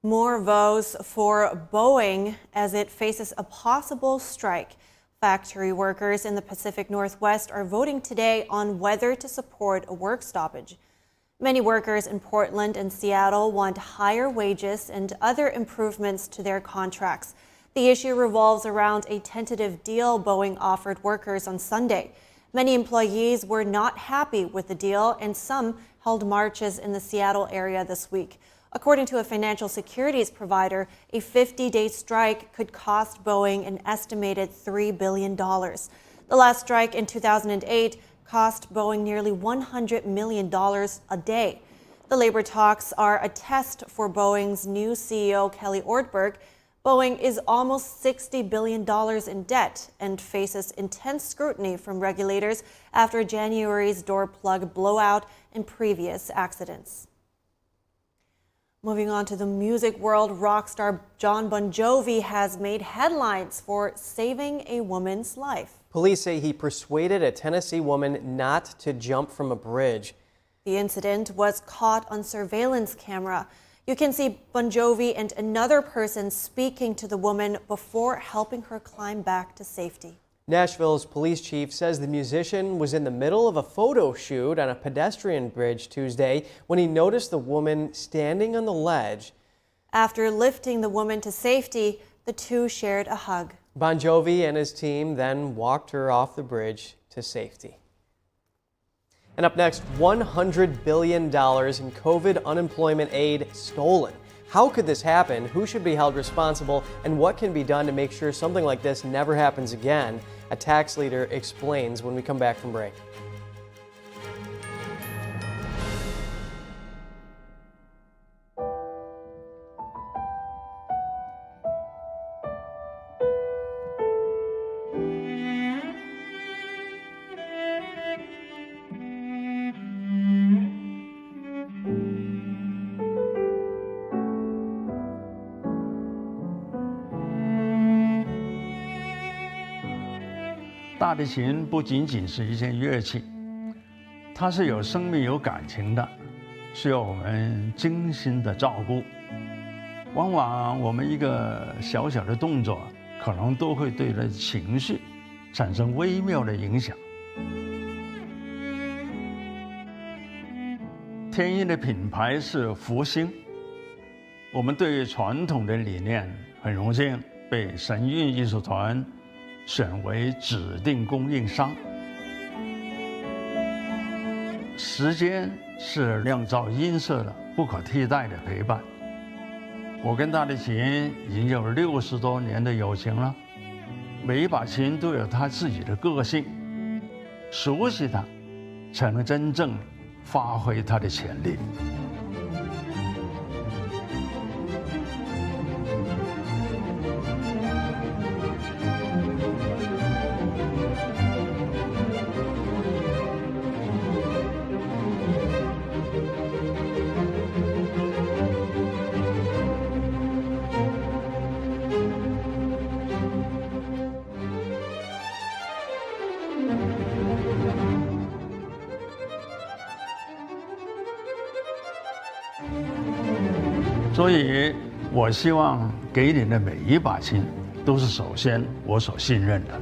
More votes for Boeing as it faces a possible strike. Factory workers in the Pacific Northwest are voting today on whether to support a work stoppage. Many workers in Portland and Seattle want higher wages and other improvements to their contracts. The issue revolves around a tentative deal Boeing offered workers on Sunday. Many employees were not happy with the deal, and some held marches in the Seattle area this week. According to a financial securities provider, a 50-day strike could cost Boeing an estimated $3 billion. The last strike in 2008 cost Boeing nearly $100 million a day. The labor talks are a test for Boeing's new CEO, Kelly Ortberg. Boeing is almost $60 billion in debt and faces intense scrutiny from regulators after January's door plug blowout and previous accidents. Moving on to the music world, rock star Jon Bon Jovi has made headlines for saving a woman's life. Police say he persuaded a Tennessee woman not to jump from a bridge. The incident was caught on surveillance camera. You can see Bon Jovi and another person speaking to the woman before helping her climb back to safety. Nashville's police chief says the musician was in the middle of a photo shoot on a pedestrian bridge Tuesday when he noticed the woman standing on the ledge. After lifting the woman to safety, the two shared a hug. Bon Jovi and his team then walked her off the bridge to safety. And up next, $100 billion in COVID unemployment aid stolen. How could this happen? Who should be held responsible? And what can be done to make sure something like this never happens again? A tax leader explains when we come back from break.大提琴不仅仅是一件乐器，它是有生命、有感情的，需要我们精心的照顾。往往我们一个小小的动作，可能都会对人情绪产生微妙的影响。天鹰的品牌是福星，我们对于传统的理念很荣幸被神韵艺术团选为指定供应商。时间是酿造音色的不可替代的陪伴。我跟大提琴已经有60多年的友情了，每一把琴都有它自己的个性，熟悉它，才能真正发挥它的潜力。所以，我希望给你的每一把琴，都是首先我所信任的。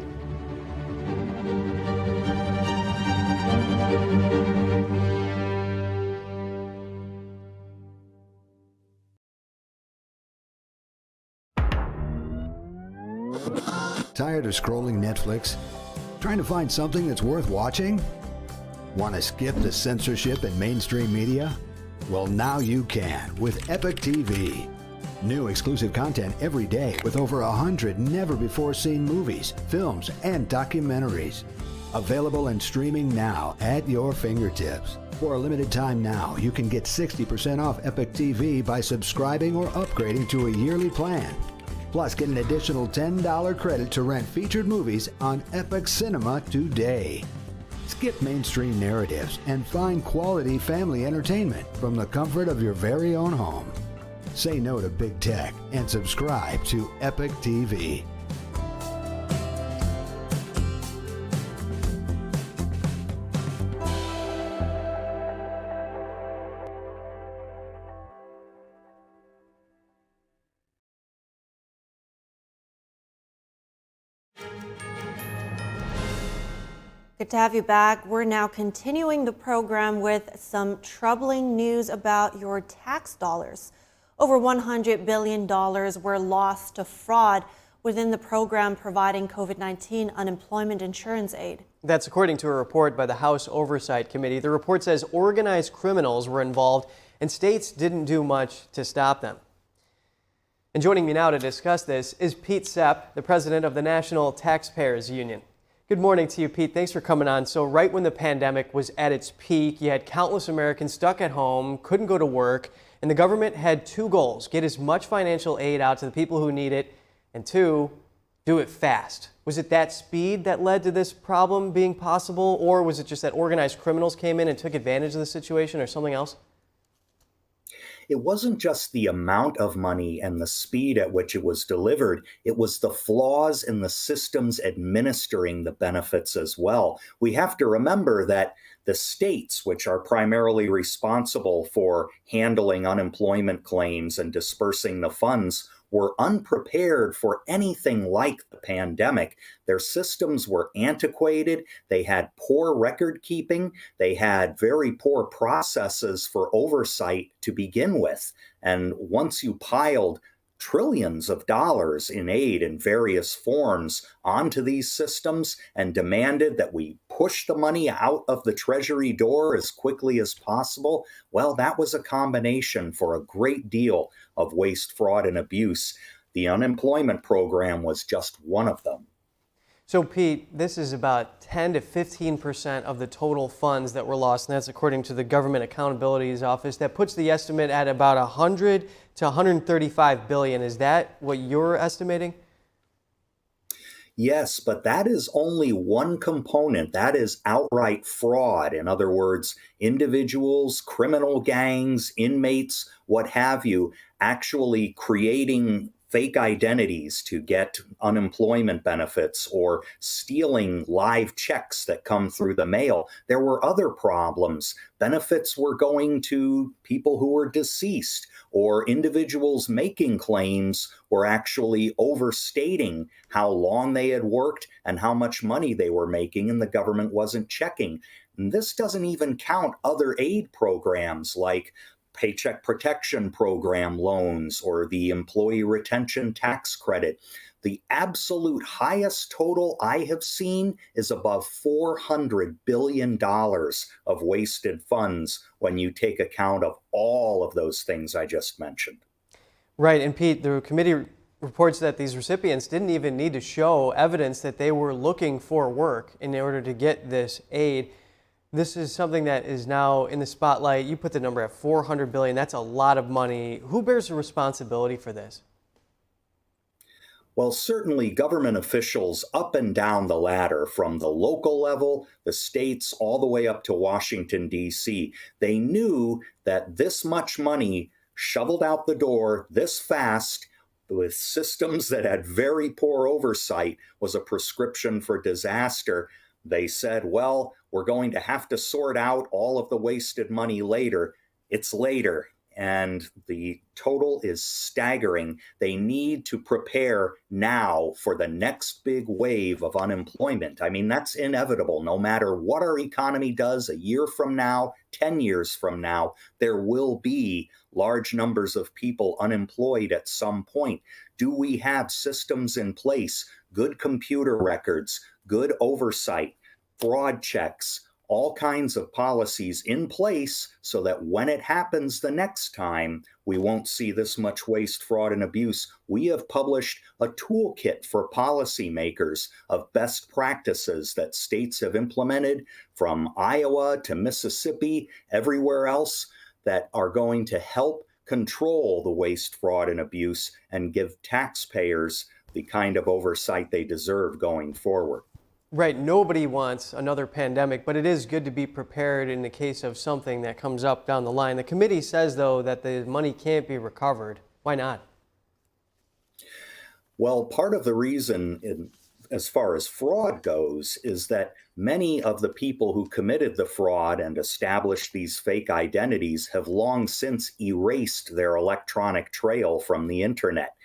Tired of scrolling Netflix? Trying to find something that's worth watching? Want to skip the censorship in mainstream media? Well, now you can with Epic TV. New exclusive content every day with over 100 never-before-seen movies, films, and documentaries. Available and streaming now at your fingertips. For a limited time now, you can get 60% off Epic TV by subscribing or upgrading to a yearly plan. Plus, get an additional $10 credit to rent featured movies on Epic Cinema today. Skip mainstream narratives and find quality family entertainment from the comfort of your very own home. Say no to big tech and subscribe to Epic TV. Good to have you back. We're now continuing the program with some troubling news about your tax dollars. Over $100 billion were lost to fraud within the program providing COVID-19 unemployment insurance aid. That's according to a report by the House Oversight Committee. The report says organized criminals were involved and states didn't do much to stop them. And joining me now to discuss this is Pete Sepp, the president of the National Taxpayers Union. Good morning to you, Pete. Thanks for coming on. So right when the pandemic was at its peak, you had countless Americans stuck at home, couldn't go to work, and the government had two goals: get as much financial aid out to the people who need it, and two, do it fast. Was it that speed that led to this problem being possible, or was it just that organized criminals came in and took advantage of the situation, or something else? It wasn't just the amount of money and the speed at which it was delivered. It was the flaws in the systems administering the benefits as well. We have to remember that the states, which are primarily responsible for handling unemployment claims and dispersing the funds, were unprepared for anything like the pandemic. Their systems were antiquated. They had poor record keeping. They had very poor processes for oversight to begin with. And once you piled trillions of dollars in aid in various forms onto these systems and demanded that we push the money out of the Treasury door as quickly as possible, well, that was a combination for a great deal of waste, fraud, and abuse. The unemployment program was just one of them. So, Pete, this is about 10 to 15% of the total funds that were lost, and that's according to the Government Accountability's Office. That puts the estimate at about 100 to 135 billion. Is that what you're estimating? Yes, but that is only one component. That is outright fraud. In other words, individuals, criminal gangs, inmates, what have you, actually creating fake identities to get unemployment benefits or stealing live checks that come through the mail. There were other problems. Benefits were going to people who were deceased, or individuals making claims were actually overstating how long they had worked and how much money they were making, and the government wasn't checking. And this doesn't even count other aid programs like Paycheck Protection Program loans or the Employee Retention Tax Credit. The absolute highest total I have seen is above $400 billion of wasted funds when you take account of all of those things I just mentioned. Right, and Pete, the committee reports that these recipients didn't even need to show evidence that they were looking for work in order to get this aid. This is something that is now in the spotlight. You put the number at $400 billion. That's a lot of money. Who bears the responsibility for this? Well, certainly government officials up and down the ladder, from the local level, the states, all the way up to Washington, D.C., they knew that this much money shoveled out the door this fast with systems that had very poor oversight was a prescription for disaster. They said, well, we're going to have to sort out all of the wasted money later. It's later, and the total is staggering. They need to prepare now for the next big wave of unemployment. I mean, that's inevitable. No matter what our economy does a year from now, 10 years from now, there will be large numbers of people unemployed at some point. Do we have systems in place, good computer records, good oversight, fraud checks, all kinds of policies in place so that when it happens the next time, we won't see this much waste, fraud, and abuse? We have published a toolkit for policymakers of best practices that states have implemented from Iowa to Mississippi, everywhere else, that are going to help control the waste, fraud, and abuse and give taxpayers the kind of oversight they deserve going forward. Right, nobody wants another pandemic, but it is good to be prepared in the case of something that comes up down the line. The committee says, though, that the money can't be recovered. Why not? Well, part of the reason, as far as fraud goes, is that many of the people who committed the fraud and established these fake identities have long since erased their electronic trail from the internet.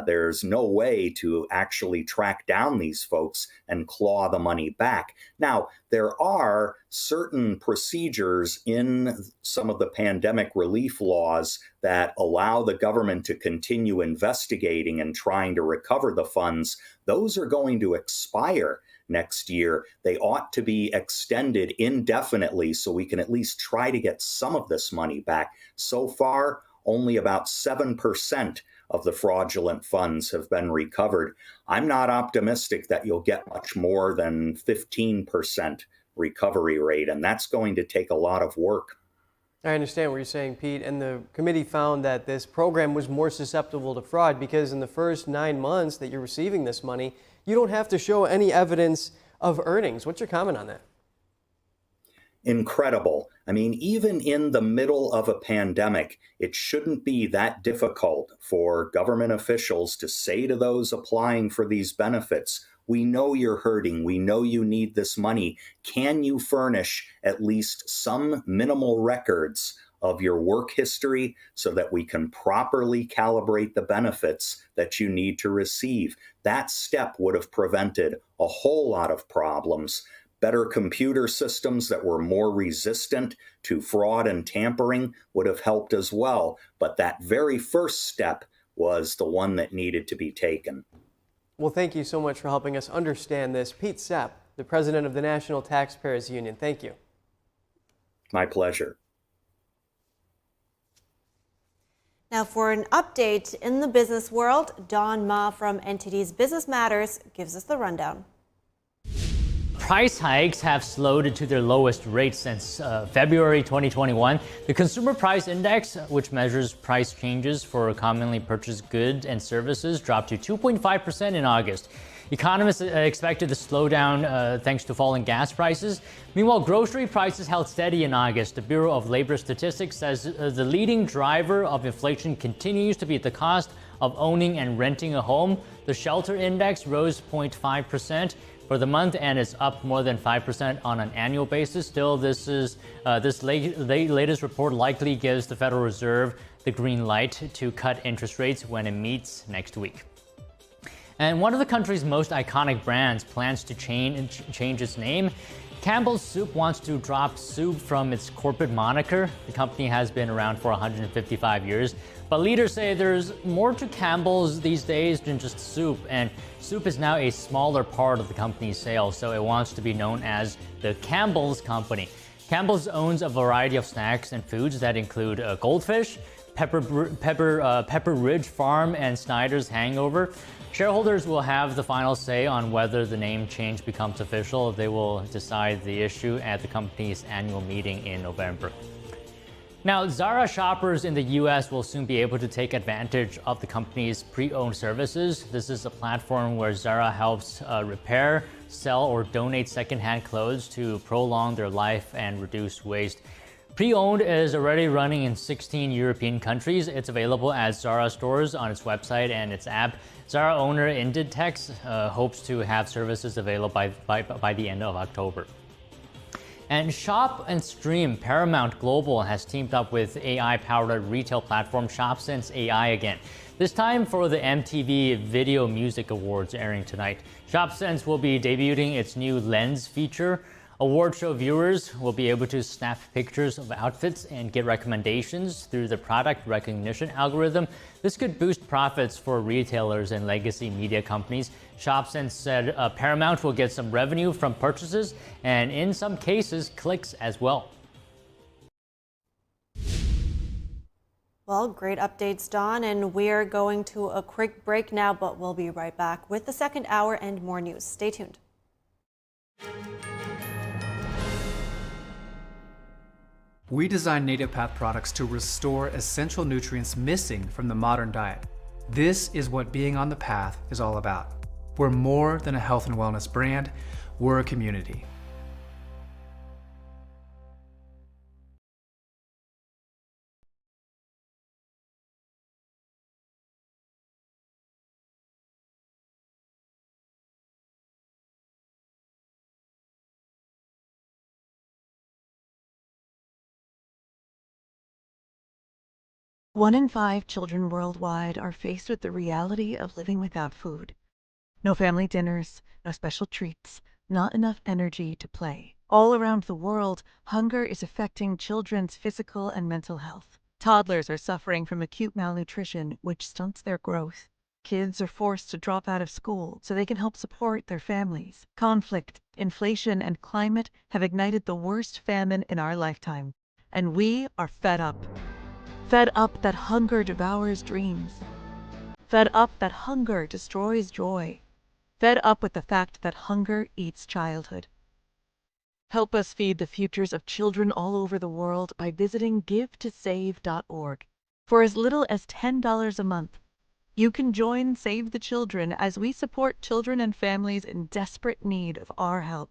There's no way to actually track down these folks and claw the money back. Now, there are certain procedures in some of the pandemic relief laws that allow the government to continue investigating and trying to recover the funds. Those are going to expire next year. They ought to be extended indefinitely so we can at least try to get some of this money back. So far, only about 7% of the fraudulent funds have been recovered. I'm not optimistic that you'll get much more than 15% recovery rate, and that's going to take a lot of work. I understand what you're saying, Pete, and the committee found that this program was more susceptible to fraud because in the first 9 months that you're receiving this money, you don't have to show any evidence of earnings. What's your comment on that? Incredible. I mean, even in the middle of a pandemic, it shouldn't be that difficult for government officials to say to those applying for these benefits, we know you're hurting, we know you need this money. Can you furnish at least some minimal records of your work history so that we can properly calibrate the benefits that you need to receive? That step would have prevented a whole lot of problems. Better computer systems that were more resistant to fraud and tampering would have helped as well. But that very first step was the one that needed to be taken. Well, thank you so much for helping us understand this. Pete Sepp, the president of the National Taxpayers Union. Thank you. My pleasure. Now for an update in the business world, Don Ma from NTD's Business Matters gives us the rundown. Price hikes have slowed to their lowest rate since February 2021. The Consumer Price Index, which measures price changes for commonly purchased goods and services, dropped to 2.5% in August. Economists expected the slowdown thanks to falling gas prices. Meanwhile, grocery prices held steady in August. The Bureau of Labor Statistics says the leading driver of inflation continues to be the cost of owning and renting a home. The shelter index rose 0.5% for the month and is up more than 5% on an annual basis. Still, this latest report likely gives the Federal Reserve the green light to cut interest rates when it meets next week. And one of the country's most iconic brands plans to change its name. Campbell's Soup wants to drop soup from its corporate moniker. The company has been around for 155 years, but leaders say there's more to Campbell's these days than just soup, and soup is now a smaller part of the company's sales, so it wants to be known as the Campbell's Company. Campbell's owns a variety of snacks and foods that include Goldfish, Pepper Ridge Farm, and Snyder's Hangover. Shareholders will have the final say on whether the name change becomes official. They will decide the issue at the company's annual meeting in November. Now, Zara shoppers in the U.S. will soon be able to take advantage of the company's pre-owned services. This is a platform where Zara helps repair, sell, or donate secondhand clothes to prolong their life and reduce waste. Pre-owned is already running in 16 European countries. It's available at Zara stores on its website and its app. Zara owner Inditex hopes to have services available by the end of October. And Shop and Stream Paramount Global has teamed up with AI-powered retail platform ShopSense AI again. This time for the MTV Video Music Awards airing tonight. ShopSense will be debuting its new Lens feature. Award show viewers will be able to snap pictures of outfits and get recommendations through the product recognition algorithm. This could boost profits for retailers and legacy media companies. ShopSense said Paramount will get some revenue from purchases and in some cases clicks as well. Well, great updates, Don, and we're going to a quick break now, but we'll be right back with the second hour and more news. Stay tuned. We design Native Path products to restore essential nutrients missing from the modern diet. This is what being on the path is all about. We're more than a health and wellness brand, we're a community. One in 5 children worldwide are faced with the reality of living without food. No family dinners, no special treats, not enough energy to play. All around the world, hunger is affecting children's physical and mental health. Toddlers are suffering from acute malnutrition, which stunts their growth. Kids are forced to drop out of school so they can help support their families. Conflict, inflation, and climate have ignited the worst famine in our lifetime. And we are fed up. Fed up that hunger devours dreams. Fed up that hunger destroys joy. Fed up with the fact that hunger eats childhood. Help us feed the futures of children all over the world by visiting givetosave.org. For as little as $10 a month, you can join Save the Children as we support children and families in desperate need of our help.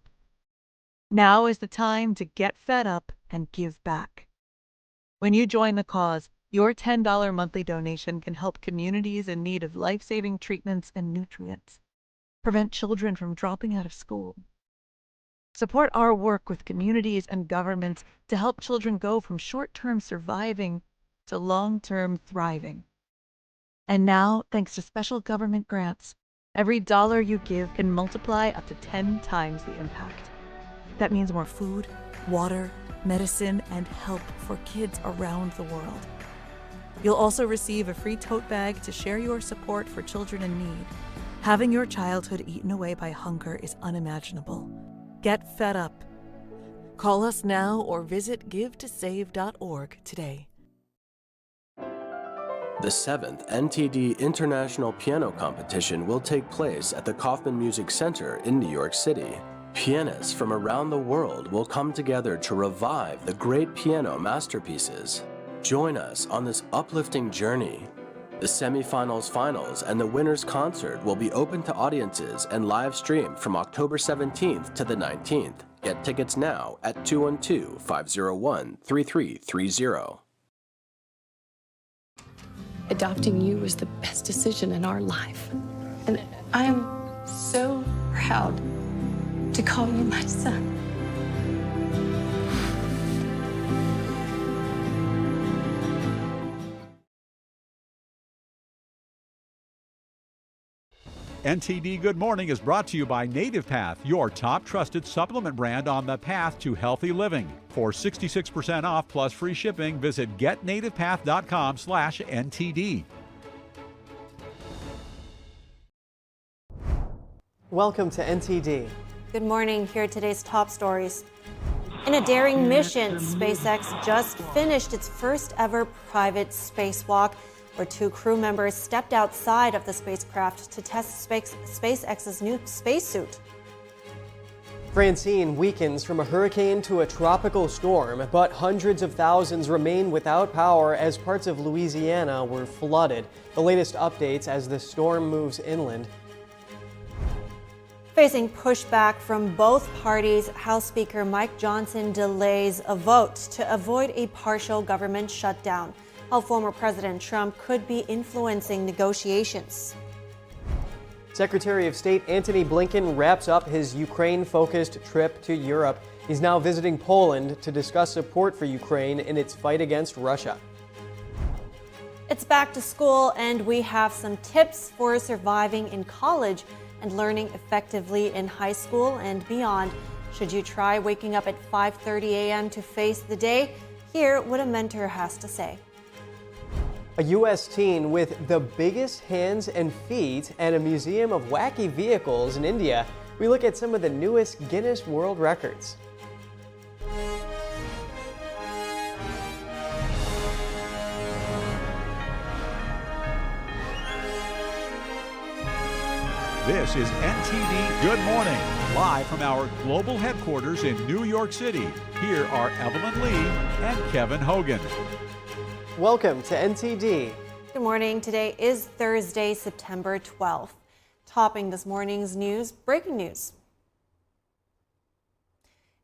Now is the time to get fed up and give back. When you join the cause, your $10 monthly donation can help communities in need of life-saving treatments and nutrients, prevent children from dropping out of school, support our work with communities and governments to help children go from short-term surviving to long-term thriving. And now, thanks to special government grants, every dollar you give can multiply up to 10 times the impact. That means more food, water, medicine, and help for kids around the world. You'll also receive a free tote bag to share your support for children in need. Having your childhood eaten away by hunger is unimaginable. Get fed up. Call us now or visit givetosave.org today. The 7th NTD International Piano Competition will take place at the Kaufman Music Center in New York City. Pianists from around the world will come together to revive the great piano masterpieces. Join us on this uplifting journey. The semifinals, finals, and the winner's concert will be open to audiences and live streamed from October 17th to the 19th. Get tickets now at 212-501-3330. Adopting you was the best decision in our life. And I am so proud to call you my son. NTD Good Morning is brought to you by Native Path, your top trusted supplement brand on the path to healthy living. For 66% off plus free shipping, visit getnativepath.com/NTD. Welcome to NTD. Good morning. Here are today's top stories. In a daring mission, SpaceX just finished its first ever private spacewalk, where two crew members stepped outside of the spacecraft to test SpaceX's new spacesuit. Francine weakens from a hurricane to a tropical storm, but hundreds of thousands remain without power as parts of Louisiana were flooded. The latest updates as the storm moves inland. Facing pushback from both parties, House Speaker Mike Johnson delays a vote to avoid a partial government shutdown. How former President Trump could be influencing negotiations. Secretary of State Antony Blinken wraps up his Ukraine-focused trip to Europe. He's now visiting Poland to discuss support for Ukraine in its fight against Russia. It's back to school, and we have some tips for surviving in college and learning effectively in high school and beyond. Should you try waking up at 5:30 a.m. to face the day? Hear what a mentor has to say. A U.S. teen with the biggest hands and feet and a museum of wacky vehicles in India. We look at some of the newest Guinness World Records. This is NTD Good Morning, live from our global headquarters in New York City. Here are Evelyn Lee and Kevin Hogan. Welcome to NTD. Good morning. Today is Thursday, September 12th. Topping this morning's news, breaking news.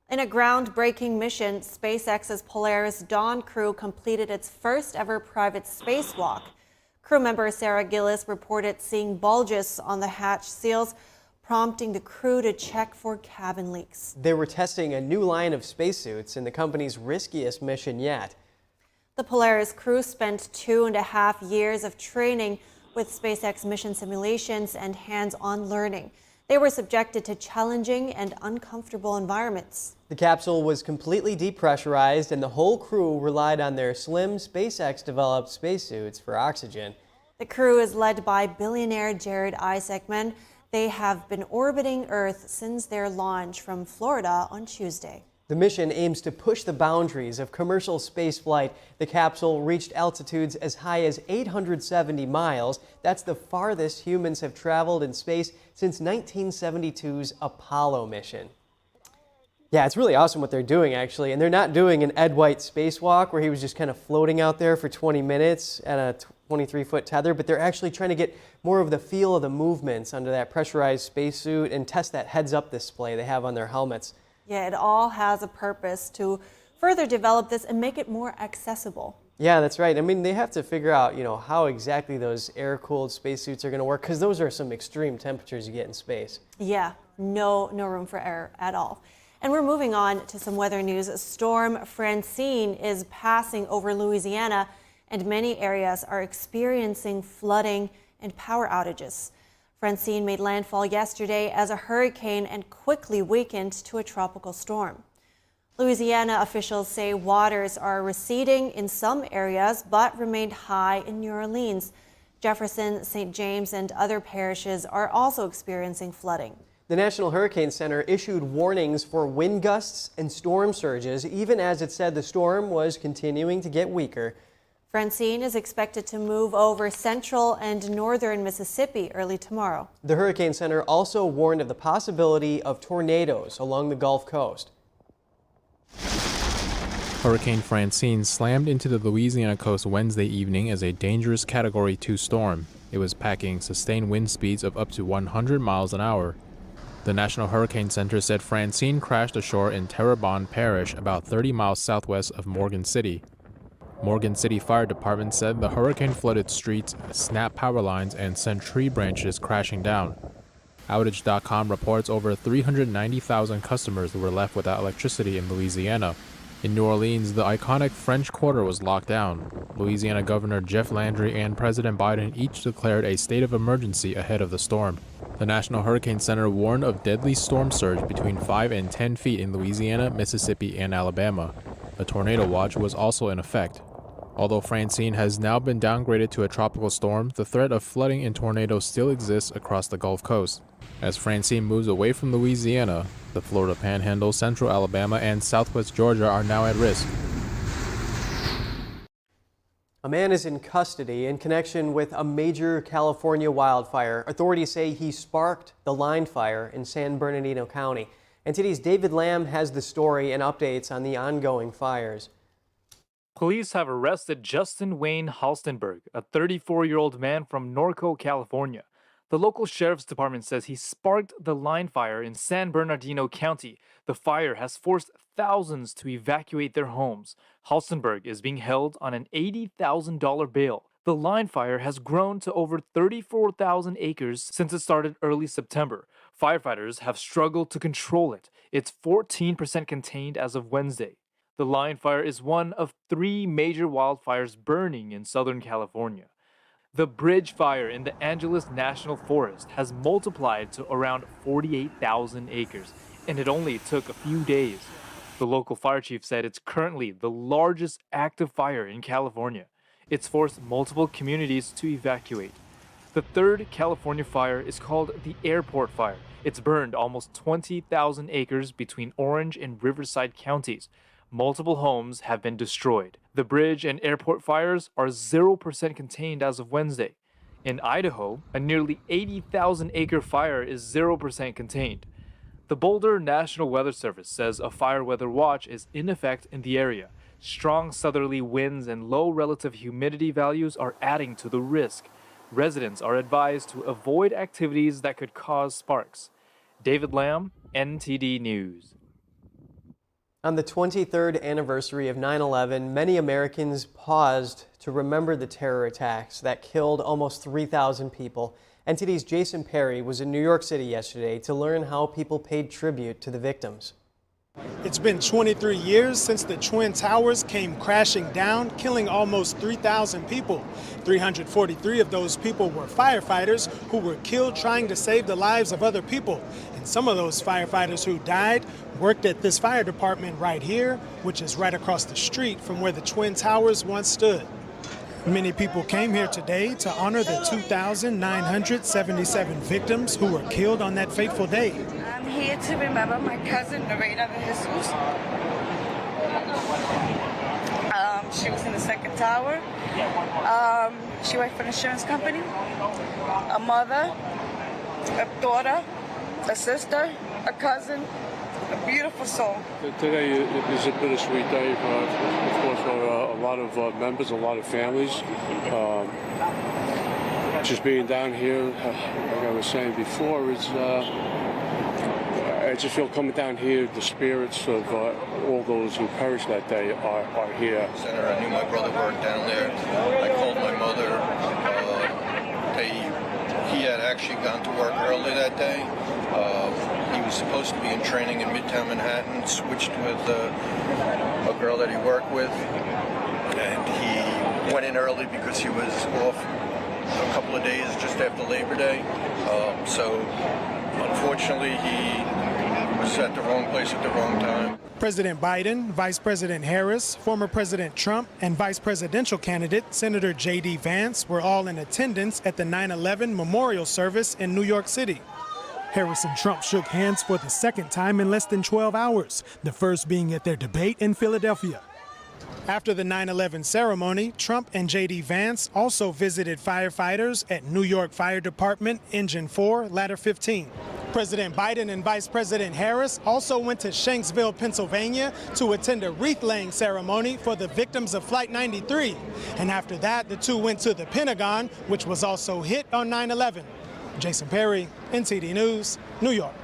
In a groundbreaking mission, SpaceX's Polaris Dawn crew completed its first ever private spacewalk. Crew member Sarah Gillis reported seeing bulges on the hatch seals, prompting the crew to check for cabin leaks. They were testing a new line of spacesuits in the company's riskiest mission yet. The Polaris crew spent 2.5 years of training with SpaceX mission simulations and hands-on learning. They were subjected to challenging and uncomfortable environments. The capsule was completely depressurized, and the whole crew relied on their slim SpaceX-developed spacesuits for oxygen. The crew is led by billionaire Jared Isaacman. They have been orbiting Earth since their launch from Florida on Tuesday. The mission aims to push the boundaries of commercial spaceflight. The capsule reached altitudes as high as 870 miles. That's the farthest humans have traveled in space since 1972's Apollo mission. Yeah, it's really awesome what they're doing, actually. And they're not doing an Ed White spacewalk where he was just kind of floating out there for 20 minutes at a 23-foot tether, but they're actually trying to get more of the feel of the movements under that pressurized spacesuit and test that heads-up display they have on their helmets. Yeah, it all has a purpose to further develop this and make it more accessible. Yeah, that's right. I mean, they have to figure out, how exactly those air-cooled spacesuits are going to work, because those are some extreme temperatures you get in space. Yeah, no room for error at all. And we're moving on to some weather news. Storm Francine is passing over Louisiana, and many areas are experiencing flooding and power outages. Francine made landfall yesterday as a hurricane and quickly weakened to a tropical storm. Louisiana officials say waters are receding in some areas but remained high in New Orleans. Jefferson, St. James, and other parishes are also experiencing flooding. The National Hurricane Center issued warnings for wind gusts and storm surges, even as it said the storm was continuing to get weaker. Francine is expected to move over central and northern Mississippi early tomorrow. The Hurricane Center also warned of the possibility of tornadoes along the Gulf Coast. Hurricane Francine slammed into the Louisiana coast Wednesday evening as a dangerous Category 2 storm. It was packing sustained wind speeds of up to 100 miles an hour. The National Hurricane Center said Francine crashed ashore in Terrebonne Parish, about 30 miles southwest of Morgan City. Morgan City Fire Department said the hurricane flooded streets, snapped power lines, and sent tree branches crashing down. Outage.com reports over 390,000 customers were left without electricity in Louisiana. In New Orleans, the iconic French Quarter was locked down. Louisiana Governor Jeff Landry and President Biden each declared a state of emergency ahead of the storm. The National Hurricane Center warned of deadly storm surge between 5 and 10 feet in Louisiana, Mississippi, and Alabama. A tornado watch was also in effect. Although Francine has now been downgraded to a tropical storm, the threat of flooding and tornadoes still exists across the Gulf Coast. As Francine moves away from Louisiana, the Florida Panhandle, Central Alabama, and Southwest Georgia are now at risk. A man is in custody in connection with a major California wildfire. Authorities say he sparked the line fire in San Bernardino County. NTD's David Lamb has the story and updates on the ongoing fires. Police have arrested Justin Wayne Halstenberg, a 34-year-old man from Norco, California. The local sheriff's department says he sparked the line fire in San Bernardino County. The fire has forced thousands to evacuate their homes. Halstenberg is being held on an $80,000 bail. The line fire has grown to over 34,000 acres since it started early September. Firefighters have struggled to control it. It's 14% contained as of Wednesday. The line fire is one of 3 major wildfires burning in Southern California. The bridge fire in the Angeles National Forest has multiplied to around 48,000 acres, and it only took a few days. The local fire chief said it's currently the largest active fire in California. It's forced multiple communities to evacuate. The third California fire is called the Airport Fire. It's burned almost 20,000 acres between Orange and Riverside counties. Multiple homes have been destroyed. The bridge and airport fires are 0% contained as of Wednesday. In Idaho, a nearly 80,000-acre fire is 0% contained. The Boulder National Weather Service says a fire weather watch is in effect in the area. Strong southerly winds and low relative humidity values are adding to the risk. Residents are advised to avoid activities that could cause sparks. David Lamb, NTD News. On the 23rd anniversary of 9/11, many Americans paused to remember the terror attacks that killed almost 3,000 people. NTD's Jason Perry was in New York City yesterday to learn how people paid tribute to the victims. It's been 23 years since the Twin Towers came crashing down, killing almost 3,000 people. 343 of those people were firefighters who were killed trying to save the lives of other people. And some of those firefighters who died worked at this fire department right here, which is right across the street from where the Twin Towers once stood. Many people came here today to honor the 2,977 victims who were killed on that fateful day. I'm here to remember my cousin, Lorena de Jesus. She was in the second tower. She worked for an insurance company. A mother, a daughter, a sister, a cousin, a beautiful soul. Today is a bittersweet day, of course, for a lot of members, a lot of families. Just being down here, like I was saying before, I just feel coming down here, the spirits of all those who perished that day are here. Center, I knew my brother worked down there. I called my mother. He had actually gone to work early that day. He was supposed to be in training in Midtown Manhattan, switched with a girl that he worked with, and he went in early because he was off a couple of days just after Labor Day. So unfortunately, he was at the wrong place at the wrong time. President Biden, Vice President Harris, former President Trump, and Vice Presidential candidate Senator J.D. Vance were all in attendance at the 9/11 memorial service in New York City. Harris and Trump shook hands for the second time in less than 12 hours, the first being at their debate in Philadelphia. After the 9/11 ceremony, Trump and J.D. Vance also visited firefighters at New York Fire Department Engine 4, Ladder 15. President Biden and Vice President Harris also went to Shanksville, Pennsylvania to attend a wreath-laying ceremony for the victims of Flight 93. And after that, the two went to the Pentagon, which was also hit on 9/11. Jason Perry, NTD News, New York.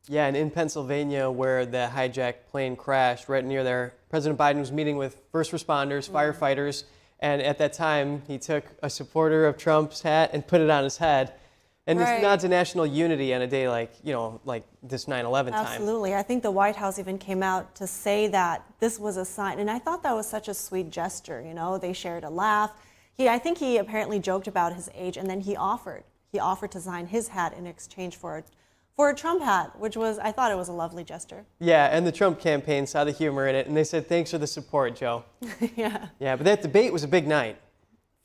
Yeah, and in Pennsylvania, where the hijacked plane crashed, right near there, President Biden was meeting with first responders, firefighters, and at that time, he took a supporter of Trump's hat and put it on his head. And this nods to national unity on a day like, like this 9/11 time. Absolutely. I think the White House even came out to say that this was a sign. And I thought that was such a sweet gesture. They shared a laugh. I think he apparently joked about his age, and then he offered to sign his hat in exchange for a Trump hat, which I thought it was a lovely gesture. Yeah, and the Trump campaign saw the humor in it, and they said, thanks for the support, Joe. Yeah. Yeah, but that debate was a big night.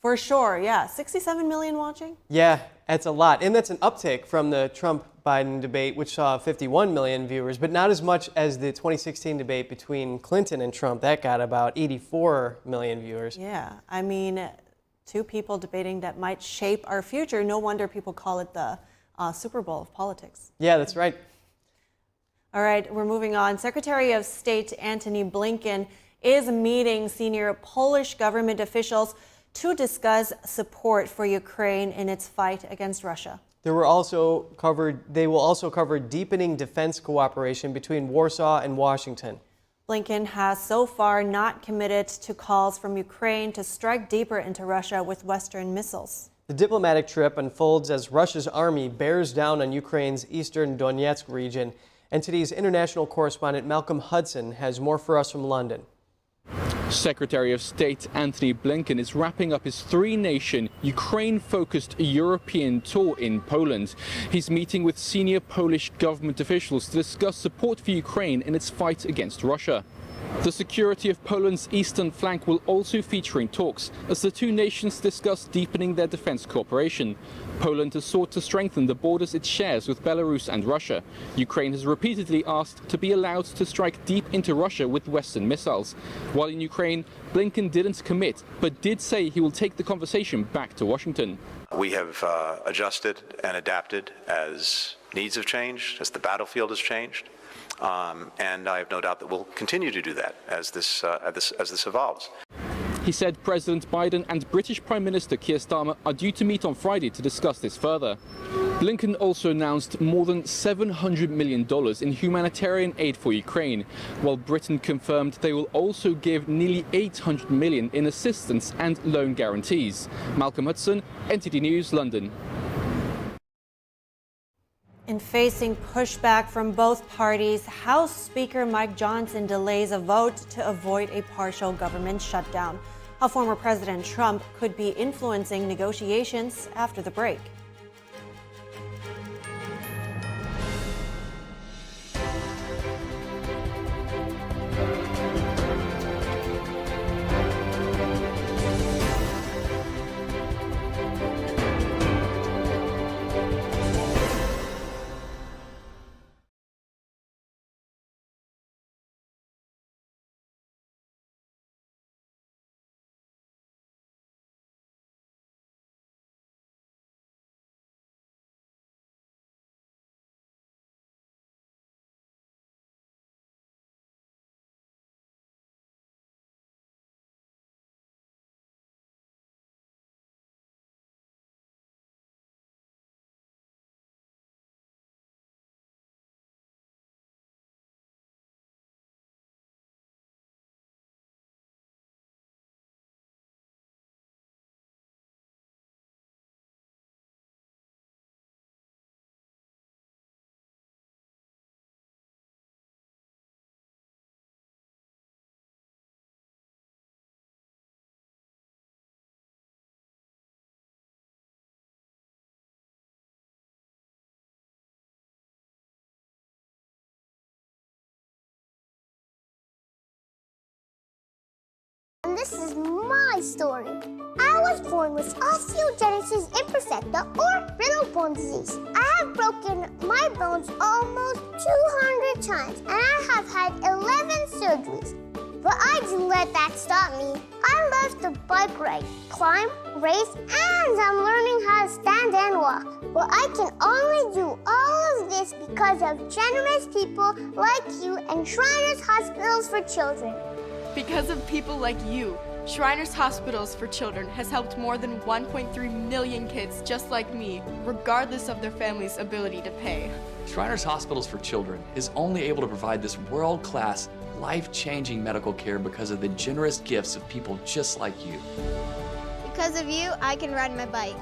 For sure, yeah. 67 million watching? Yeah, that's a lot. And that's an uptick from the Trump-Biden debate, which saw 51 million viewers, but not as much as the 2016 debate between Clinton and Trump. That got about 84 million viewers. Yeah, I mean, two people debating that might shape our future. No wonder people call it the Super Bowl of politics. Yeah, that's right. All right, we're moving on. Secretary of State Antony Blinken is meeting senior Polish government officials to discuss support for Ukraine in its fight against Russia. They will also cover deepening defense cooperation between Warsaw and Washington. Blinken has so far not committed to calls from Ukraine to strike deeper into Russia with Western missiles. The diplomatic trip unfolds as Russia's army bears down on Ukraine's eastern Donetsk region. NTD's international correspondent Malcolm Hudson has more for us from London. Secretary of State Antony Blinken is wrapping up his three-nation, Ukraine-focused European tour in Poland. He's meeting with senior Polish government officials to discuss support for Ukraine in its fight against Russia. The security of Poland's eastern flank will also feature in talks as the two nations discuss deepening their defense cooperation. Poland has sought to strengthen the borders it shares with Belarus and Russia. Ukraine has repeatedly asked to be allowed to strike deep into Russia with Western missiles. While in Ukraine, Blinken didn't commit, but did say he will take the conversation back to Washington. We have adjusted and adapted as needs have changed, as the battlefield has changed. And I have no doubt that we'll continue to do that as this evolves. He said President Biden and British Prime Minister Keir Starmer are due to meet on Friday to discuss this further. Blinken also announced more than $700 million in humanitarian aid for Ukraine, while Britain confirmed they will also give nearly $800 million in assistance and loan guarantees. Malcolm Hudson, NTD News, London. In facing pushback from both parties, House Speaker Mike Johnson delays a vote to avoid a partial government shutdown. How former President Trump could be influencing negotiations after the break. And this is my story. I was born with osteogenesis imperfecta or brittle bone disease. I have broken my bones almost 200 times and I have had 11 surgeries. But I didn't let that stop me. I love to bike ride, climb, race, and I'm learning how to stand and walk. But I can only do all of this because of generous people like you and Shriners Hospitals for Children. Because of people like you, Shriners Hospitals for Children has helped more than 1.3 million kids just like me, regardless of their family's ability to pay. Shriners Hospitals for Children is only able to provide this world-class, life-changing medical care because of the generous gifts of people just like you. Because of you, I can ride my bike.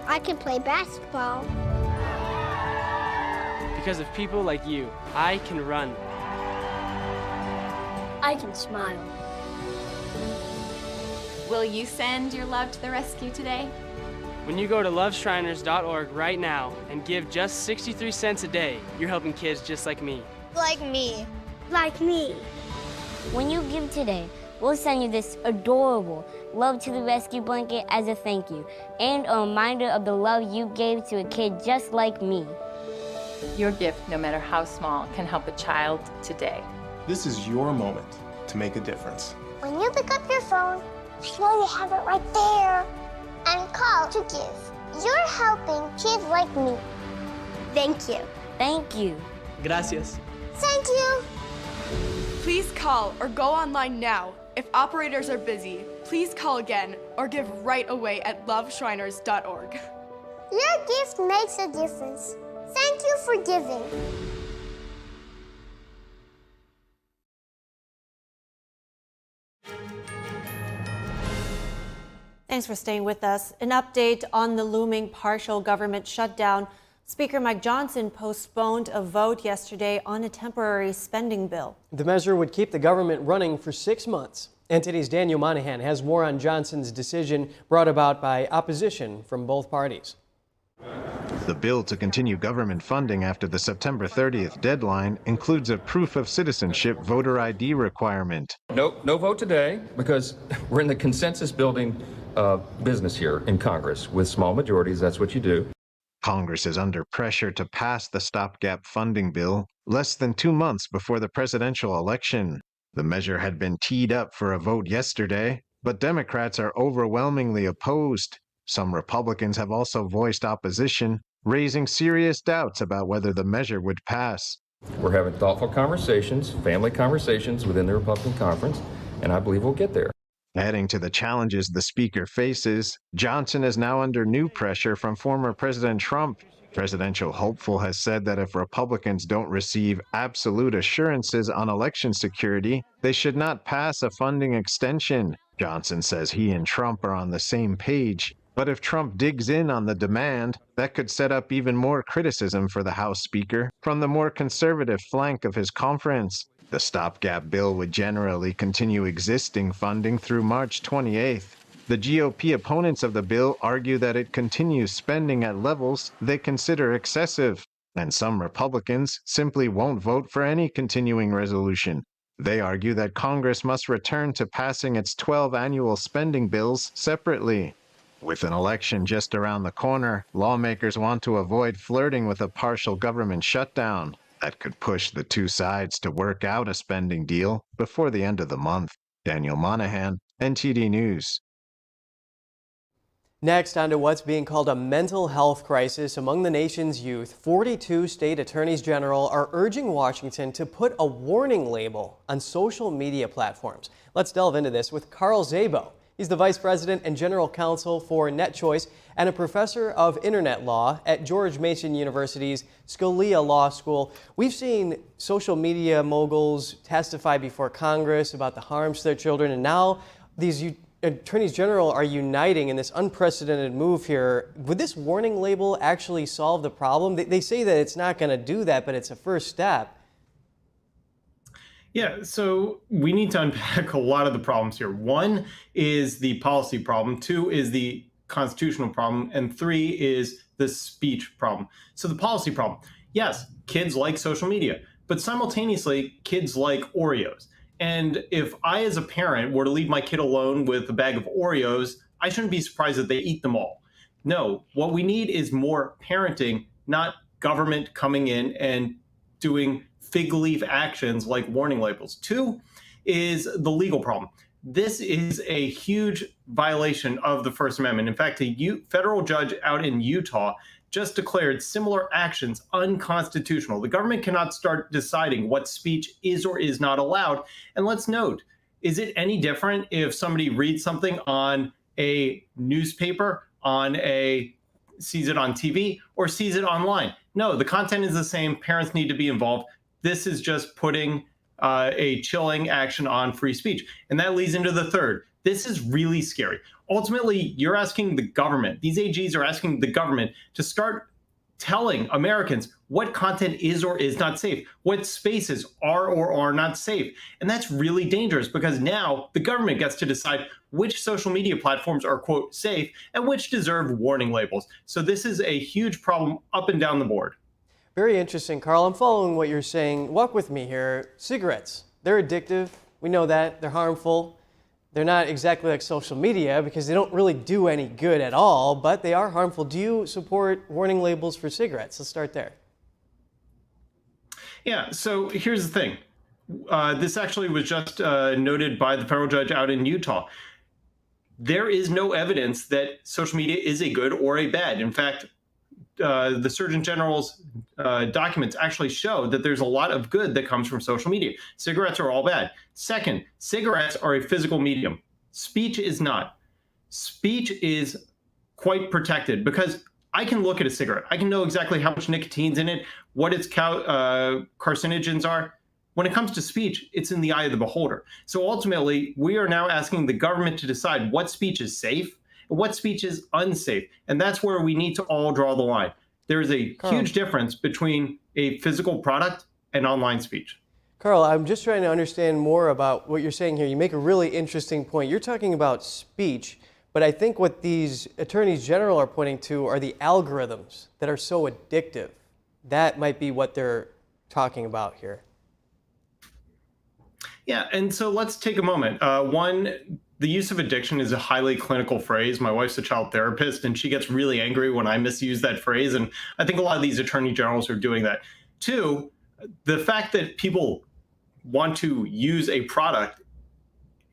I can play basketball. Because of people like you, I can run. I can smile. Will you send your love to the rescue today? When you go to loveshriners.org right now and give just 63 cents a day, you're helping kids just like me. Like me. Like me. When you give today, we'll send you this adorable Love to the Rescue blanket as a thank you and a reminder of the love you gave to a kid just like me. Your gift, no matter how small, can help a child today. This is your moment to make a difference. When you pick up your phone, know you have it right there, and call to give. You're helping kids like me. Thank you. Thank you. Gracias. Thank you. Please call or go online now. If operators are busy, please call again or give right away at loveshriners.org. Your gift makes a difference. Thank you for giving. Thanks for staying with us. An update on the looming partial government shutdown. Speaker Mike Johnson postponed a vote yesterday on a temporary spending bill. The measure would keep the government running for 6 months. NTD's Daniel Monahan has more on Johnson's decision brought about by opposition from both parties. The bill to continue government funding after the September 30th deadline includes a proof of citizenship voter ID requirement. No vote today because we're in the consensus building business here in Congress. With small majorities, that's what you do. Congress is under pressure to pass the stopgap funding bill less than 2 months before the presidential election. The measure had been teed up for a vote yesterday, but Democrats are overwhelmingly opposed. Some Republicans have also voiced opposition, raising serious doubts about whether the measure would pass. We're having thoughtful conversations, family conversations within the Republican conference, and I believe we'll get there. Adding to the challenges the speaker faces, Johnson is now under new pressure from former President Trump. Presidential hopeful has said that if Republicans don't receive absolute assurances on election security, they should not pass a funding extension. Johnson says he and Trump are on the same page. But if Trump digs in on the demand, that could set up even more criticism for the House Speaker from the more conservative flank of his conference. The stopgap bill would generally continue existing funding through March 28th. The GOP opponents of the bill argue that it continues spending at levels they consider excessive, and some Republicans simply won't vote for any continuing resolution. They argue that Congress must return to passing its 12 annual spending bills separately. With an election just around the corner, lawmakers want to avoid flirting with a partial government shutdown that could push the two sides to work out a spending deal before the end of the month. Daniel Monahan, NTD News. Next, on to what's being called a mental health crisis among the nation's youth. 42 state attorneys general are urging Washington to put a warning label on social media platforms. Let's delve into this with Carl Szabo. He's the Vice President and General Counsel for NetChoice and a professor of Internet Law at George Mason University's Scalia Law School. We've seen social media moguls testify before Congress about the harms to their children, and now these attorneys general are uniting in this unprecedented move here. Would this warning label actually solve the problem? They say that it's not going to do that, but it's a first step. Yeah, so we need to unpack a lot of the problems here. One is the policy problem, two is the constitutional problem, and three is the speech problem. So the policy problem, yes, kids like social media, but simultaneously, kids like Oreos. And if I, as a parent, were to leave my kid alone with a bag of Oreos, I shouldn't be surprised that they eat them all. No, what we need is more parenting, not government coming in and doing fig leaf actions like warning labels. Two is the legal problem. This is a huge violation of the First Amendment. In fact, a federal judge out in Utah just declared similar actions unconstitutional. The government cannot start deciding what speech is or is not allowed. And let's note, is it any different if somebody reads something on a newspaper, sees it on TV, or sees it online? No, the content is the same. Parents need to be involved. This is just putting a chilling action on free speech. And that leads into the third. This is really scary. Ultimately, you're asking the government, these AGs are asking the government to start telling Americans what content is or is not safe, what spaces are or are not safe. And that's really dangerous because now the government gets to decide which social media platforms are, quote, safe and which deserve warning labels. So this is a huge problem up and down the board. Very interesting, Carl. I'm following what you're saying. Walk with me here. Cigarettes, they're addictive. We know that. They're harmful. They're not exactly like social media because they don't really do any good at all, but they are harmful. Do you support warning labels for cigarettes? Let's start there. Yeah, so here's the thing. This actually was just noted by the federal judge out in Utah. There is no evidence that social media is a good or a bad. In fact, the Surgeon General's documents actually show that there's a lot of good that comes from social media. Cigarettes are all bad. Second, cigarettes are a physical medium. Speech is not. Speech is quite protected because I can look at a cigarette. I can know exactly how much nicotine's in it, what its carcinogens are. When it comes to speech, it's in the eye of the beholder. So ultimately, we are now asking the government to decide what speech is safe and what speech is unsafe. And that's where we need to all draw the line. There is a huge difference between a physical product and online speech. Carl, I'm just trying to understand more about what you're saying here. You make a really interesting point. You're talking about speech, but I think what these attorneys general are pointing to are the algorithms that are so addictive. That might be what they're talking about here. Yeah, and so let's take a moment. One, the use of addiction is a highly clinical phrase. My wife's a child therapist, and she gets really angry when I misuse that phrase. And I think a lot of these attorney generals are doing that. Two, the fact that people want to use a product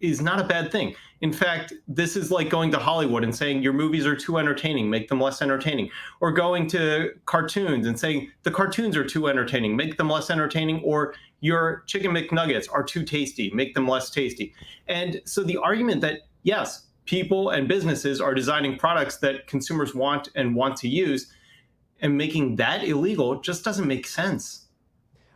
is not a bad thing. In fact, this is like going to Hollywood and saying your movies are too entertaining, make them less entertaining. Or going to cartoons and saying the cartoons are too entertaining, make them less entertaining. Or your chicken McNuggets are too tasty, make them less tasty. And so the argument that, yes, people and businesses are designing products that consumers want and want to use, and making that illegal just doesn't make sense.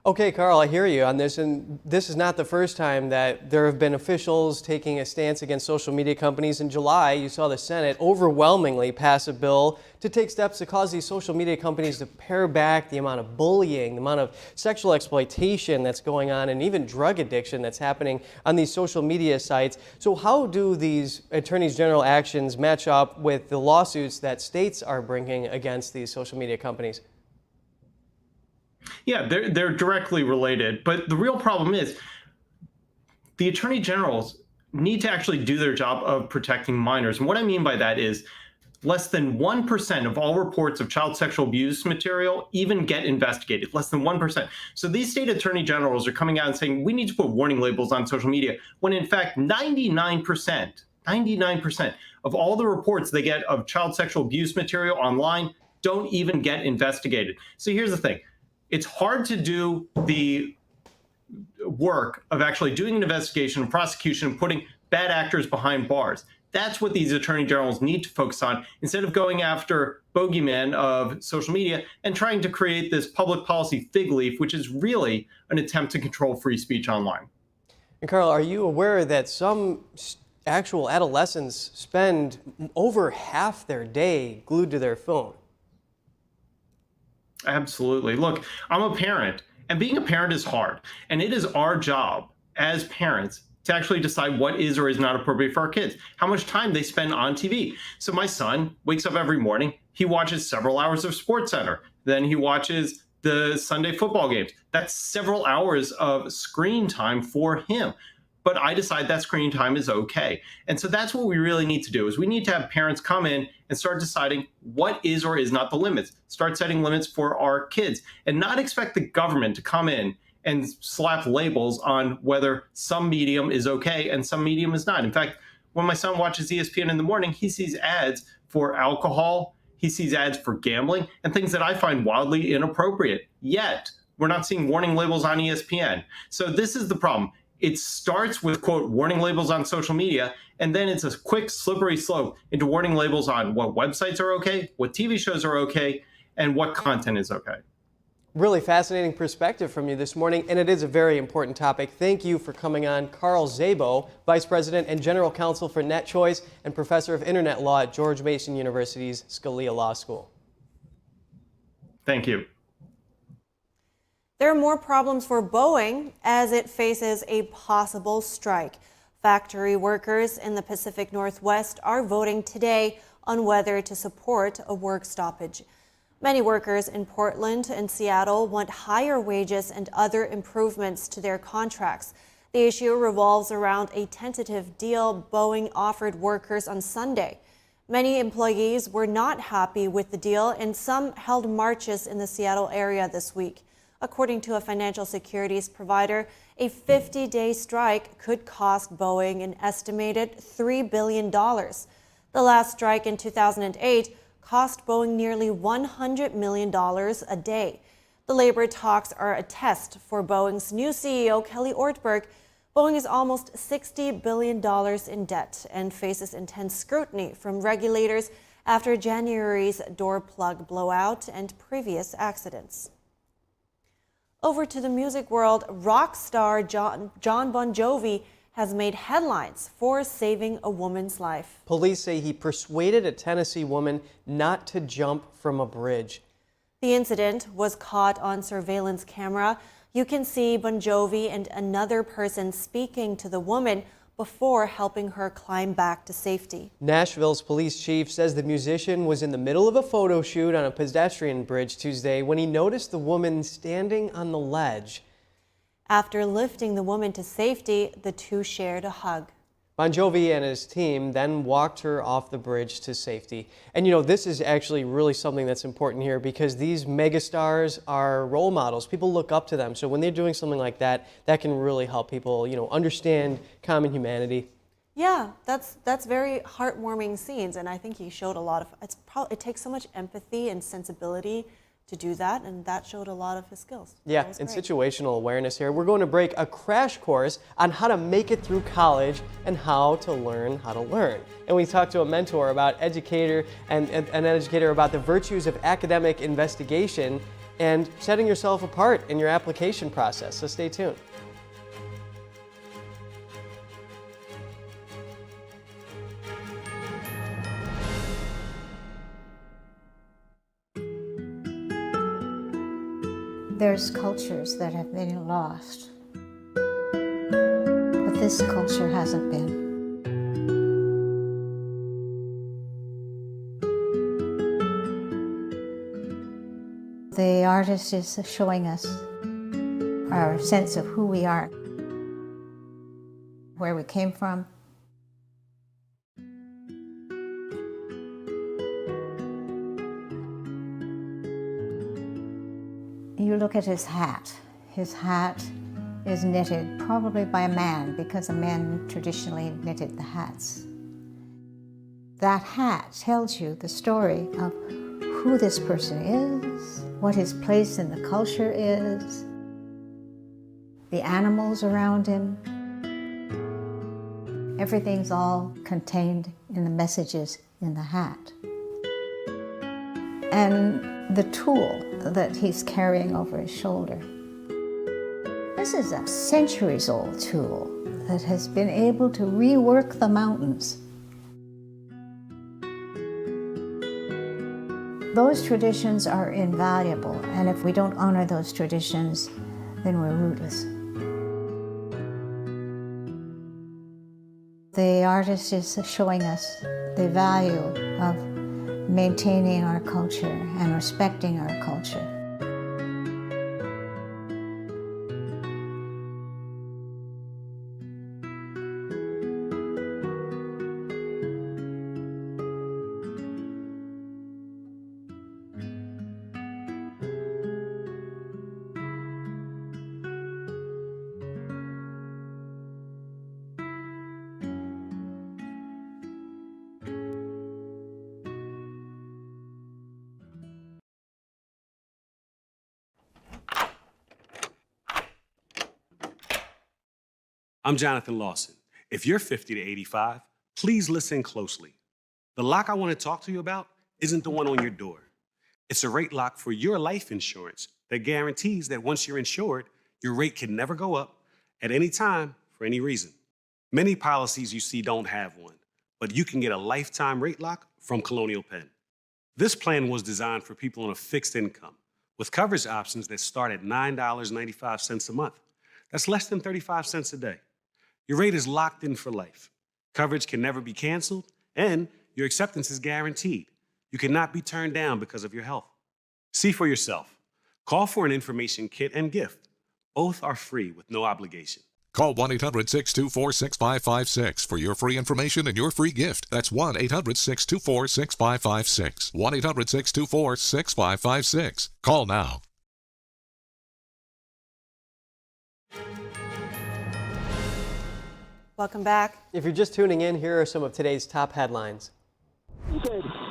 Okay, Carl, I hear you on this, and this is not the first time that there have been officials taking a stance against social media companies. In July, you saw the Senate overwhelmingly pass a bill to take steps to cause these social media companies to pare back the amount of bullying, the amount of sexual exploitation that's going on, and even drug addiction that's happening on these social media sites. So how do these attorneys general actions match up with the lawsuits that states are bringing against these social media companies? Yeah, they're directly related. But the real problem is the attorney generals need to actually do their job of protecting minors. And what I mean by that is less than 1% of all reports of child sexual abuse material even get investigated, less than 1%. So these state attorney generals are coming out and saying we need to put warning labels on social media, when in fact 99% of all the reports they get of child sexual abuse material online don't even get investigated. So here's the thing. It's hard to do the work of actually doing an investigation and prosecution and putting bad actors behind bars. That's what these attorney generals need to focus on instead of going after bogeymen of social media and trying to create this public policy fig leaf, which is really an attempt to control free speech online. And Carl, are you aware that some actual adolescents spend over half their day glued to their phone? Absolutely. Look, I'm a parent, and being a parent is hard. And it is our job as parents to actually decide what is or is not appropriate for our kids, how much time they spend on TV. So my son wakes up every morning, he watches several hours of SportsCenter, then he watches the Sunday football games. That's several hours of screen time for him. but I decide that screen time is okay. And so that's what we really need to do, is we need to have parents come in and start deciding what is or is not the limits. Start setting limits for our kids and not expect the government to come in and slap labels on whether some medium is okay and some medium is not. In fact, when my son watches ESPN in the morning, he sees ads for alcohol, he sees ads for gambling, and things that I find wildly inappropriate. Yet, we're not seeing warning labels on ESPN. So this is the problem. It starts with, quote, warning labels on social media, and then it's a quick, slippery slope into warning labels on what websites are okay, what TV shows are okay, and what content is okay. Really fascinating perspective from you this morning, and it is a very important topic. Thank you for coming on. Carl Szabo, Vice President and General Counsel for NetChoice and Professor of Internet Law at George Mason University's Scalia Law School. Thank you. There are more problems for Boeing as it faces a possible strike. Factory workers in the Pacific Northwest are voting today on whether to support a work stoppage. Many workers in Portland and Seattle want higher wages and other improvements to their contracts. The issue revolves around a tentative deal Boeing offered workers on Sunday. Many employees were not happy with the deal, and some held marches in the Seattle area this week. According to a financial securities provider, a 50-day strike could cost Boeing an estimated $3 billion. The last strike in 2008 cost Boeing nearly $100 million a day. The labor talks are a test for Boeing's new CEO, Kelly Ortberg. Boeing is almost $60 billion in debt and faces intense scrutiny from regulators after January's door plug blowout and previous accidents. Over to the music world, rock star John Bon Jovi has made headlines for saving a woman's life. Police say he persuaded a Tennessee woman not to jump from a bridge. The incident was caught on surveillance camera. You can see Bon Jovi and another person speaking to the woman before helping her climb back to safety. Nashville's police chief says the musician was in the middle of a photo shoot on a pedestrian bridge Tuesday when he noticed the woman standing on the ledge. After lifting the woman to safety, the two shared a hug. Bon Jovi and his team then walked her off the bridge to safety. And you know, this is actually really something that's important here because these megastars are role models. People look up to them. So when they're doing something like that, that can really help people, you know, understand common humanity. Yeah, that's very heartwarming scenes, and I think he showed a lot of, it takes so much empathy and sensibility to do that, and that showed a lot of his skills. Yeah, and situational awareness here. We're going to break a crash course on how to make it through college and how to learn how to learn. And we talked to a mentor about an educator about the virtues of academic investigation and setting yourself apart in your application process. So stay tuned. There's cultures that have been lost, but this culture hasn't been. The artist is showing us our sense of who we are, where we came from. You look at his hat. His hat is knitted probably by a man because a man traditionally knitted the hats. That hat tells you the story of who this person is, what his place in the culture is, the animals around him. Everything's all contained in the messages in the hat. And the tool that he's carrying over his shoulder. This is a centuries-old tool that has been able to rework the mountains. Those traditions are invaluable, and if we don't honor those traditions, then we're rootless. The artist is showing us the value of maintaining our culture and respecting our culture. I'm Jonathan Lawson. If you're 50 to 85, please listen closely. The lock I want to talk to you about isn't the one on your door. It's a rate lock for your life insurance that guarantees that once you're insured, your rate can never go up at any time for any reason. Many policies you see don't have one, but you can get a lifetime rate lock from Colonial Penn. This plan was designed for people on a fixed income with coverage options that start at $9.95 a month. That's less than 35 cents a day. Your rate is locked in for life. Coverage can never be canceled, and your acceptance is guaranteed. You cannot be turned down because of your health. See for yourself. Call for an information kit and gift. Both are free with no obligation. Call 1-800-624-6556 for your free information and your free gift. That's 1-800-624-6556. 1-800-624-6556. Call now. Welcome back. If you're just tuning in, here are some of today's top headlines.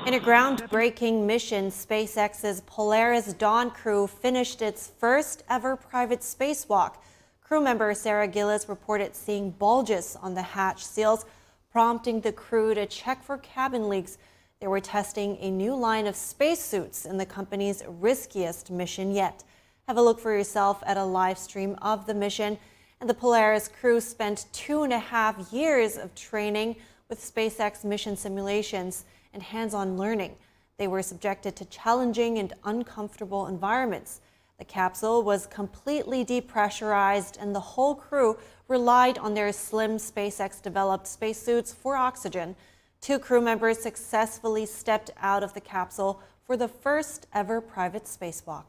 In a groundbreaking mission, SpaceX's Polaris Dawn crew finished its first ever private spacewalk. Crew member Sarah Gillis reported seeing bulges on the hatch seals, prompting the crew to check for cabin leaks. They were testing a new line of spacesuits in the company's riskiest mission yet. Have a look for yourself at a live stream of the mission. And the Polaris crew spent 2.5 years of training with SpaceX mission simulations and hands-on learning. They were subjected to challenging and uncomfortable environments. The capsule was completely depressurized, and the whole crew relied on their slim SpaceX-developed spacesuits for oxygen. 2 crew members successfully stepped out of the capsule for the first ever private spacewalk.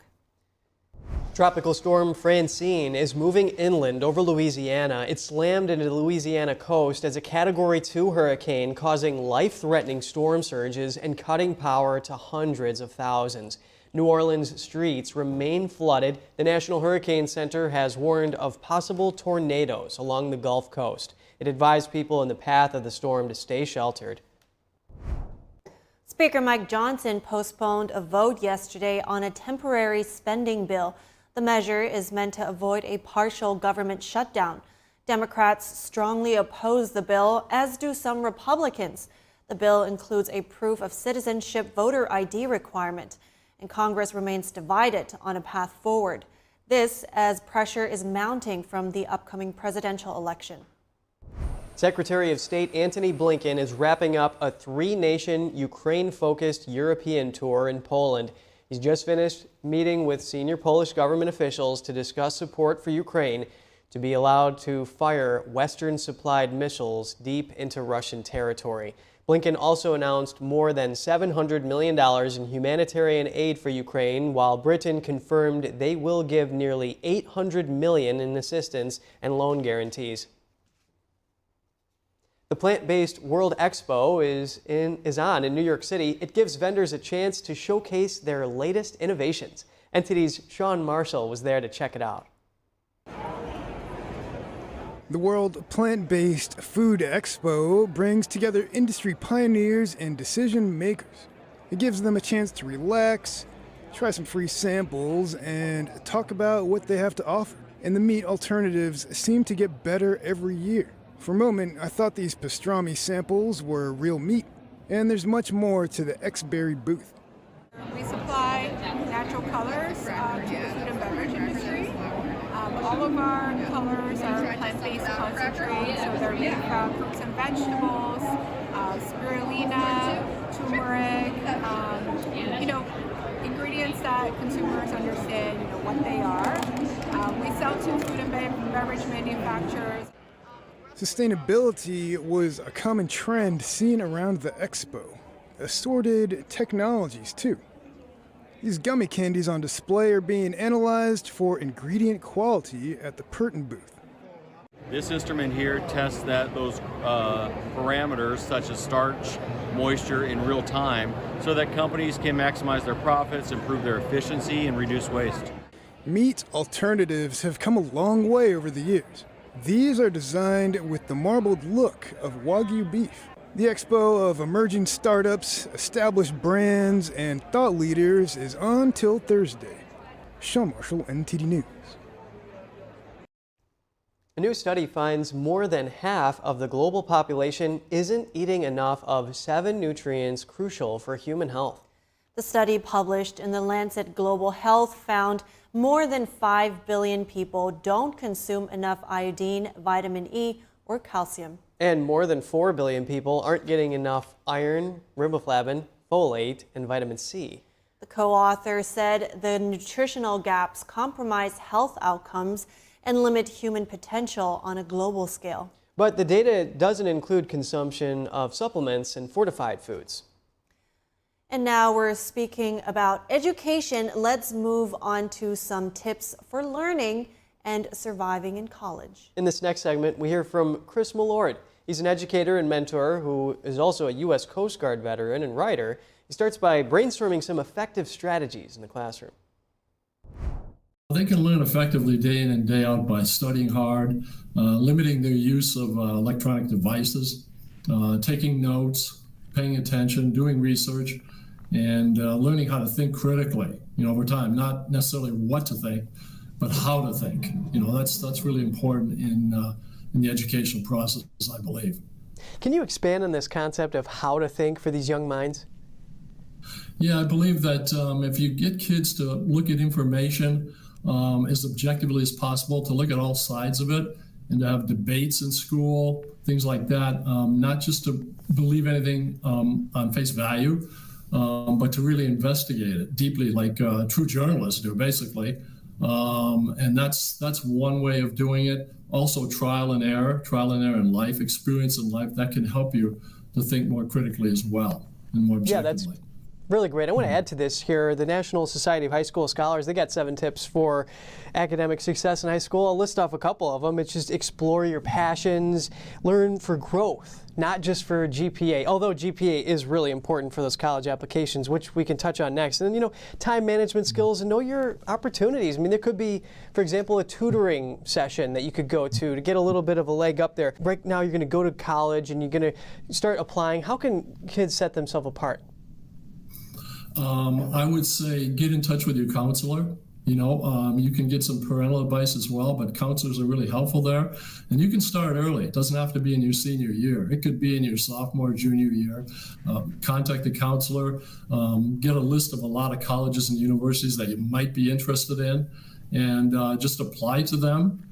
Tropical storm Francine is moving inland over Louisiana. It slammed into the Louisiana coast as a Category 2 hurricane, causing life-threatening storm surges and cutting power to hundreds of thousands. New Orleans streets remain flooded. The National Hurricane Center has warned of possible tornadoes along the Gulf Coast. It advised people in the path of the storm to stay sheltered. Speaker Mike Johnson postponed a vote yesterday on a temporary spending bill. The measure is meant to avoid a partial government shutdown. Democrats strongly oppose the bill, as do some Republicans. The bill includes a proof of citizenship voter ID requirement, and Congress remains divided on a path forward. This as pressure is mounting from the upcoming presidential election. Secretary of State Antony Blinken is wrapping up a 3-nation Ukraine-focused European tour in Poland. He's just finished meeting with senior Polish government officials to discuss support for Ukraine to be allowed to fire Western-supplied missiles deep into Russian territory. Blinken also announced more than $700 million in humanitarian aid for Ukraine, while Britain confirmed they will give nearly $800 million in assistance and loan guarantees. The plant-based World Expo is on in New York City. It gives vendors a chance to showcase their latest innovations. NTD's Sean Marshall was there to check it out. The World Plant-Based Food Expo brings together industry pioneers and decision makers. It gives them a chance to relax, try some free samples, and talk about what they have to offer. And the meat alternatives seem to get better every year. For a moment, I thought these pastrami samples were real meat, and there's much more to the X-Berry booth. We supply natural colors to the food and beverage industry. All of our colors are plant-based concentrates, so they're made from fruits and vegetables, spirulina, turmeric, ingredients that consumers understand, what they are. We sell to food and beverage manufacturers. Sustainability was a common trend seen around the expo. Assorted technologies, too. These gummy candies on display are being analyzed for ingredient quality at the Pertin booth. This instrument here tests those parameters such as starch, moisture in real time so that companies can maximize their profits, improve their efficiency, and reduce waste. Meat alternatives have come a long way over the years. These are designed with the marbled look of Wagyu beef. The Expo of emerging startups, established brands, and thought leaders is on till Thursday. Sean Marshall, NTD News. A new study finds more than half of the global population isn't eating enough of 7 nutrients crucial for human health. The study published in the Lancet Global Health found more than 5 billion people don't consume enough iodine, vitamin E, or calcium. And more than 4 billion people aren't getting enough iron, riboflavin, folate, and vitamin C. The co-author said the nutritional gaps compromise health outcomes and limit human potential on a global scale. But the data doesn't include consumption of supplements and fortified foods. And now we're speaking about education. Let's move on to some tips for learning and surviving in college. In this next segment, we hear from Chris Millord. He's an educator and mentor who is also a U.S. Coast Guard veteran and writer. He starts by brainstorming some effective strategies in the classroom. They can learn effectively day in and day out by studying hard, limiting their use of electronic devices, taking notes, paying attention, doing research, and learning how to think critically, over time, not necessarily what to think, but how to think. That's really important in the educational process, I believe. Can you expand on this concept of how to think for these young minds? Yeah, I believe that if you get kids to look at information as objectively as possible, to look at all sides of it, and to have debates in school, things like that, not just to believe anything on face value, but to really investigate it deeply, like true journalists do, basically. And that's one way of doing it. Also, trial and error in life, experience in life, that can help you to think more critically as well and more objectively. Yeah, that's really great. I want to add to this here. The National Society of High School Scholars, they got 7 tips for academic success in high school. I'll list off a couple of them. It's just explore your passions, learn for growth, not just for GPA, although GPA is really important for those college applications, which we can touch on next. And then, time management skills and know your opportunities. I mean, there could be, for example, a tutoring session that you could go to get a little bit of a leg up there. Right now, you're going to go to college and you're going to start applying. How can kids set themselves apart? I would say get in touch with your counselor. You can get some parental advice as well, but counselors are really helpful there. And you can start early. It doesn't have to be in your senior year. It could be in your sophomore, junior year. Contact a counselor, get a list of a lot of colleges and universities that you might be interested in, and just apply to them,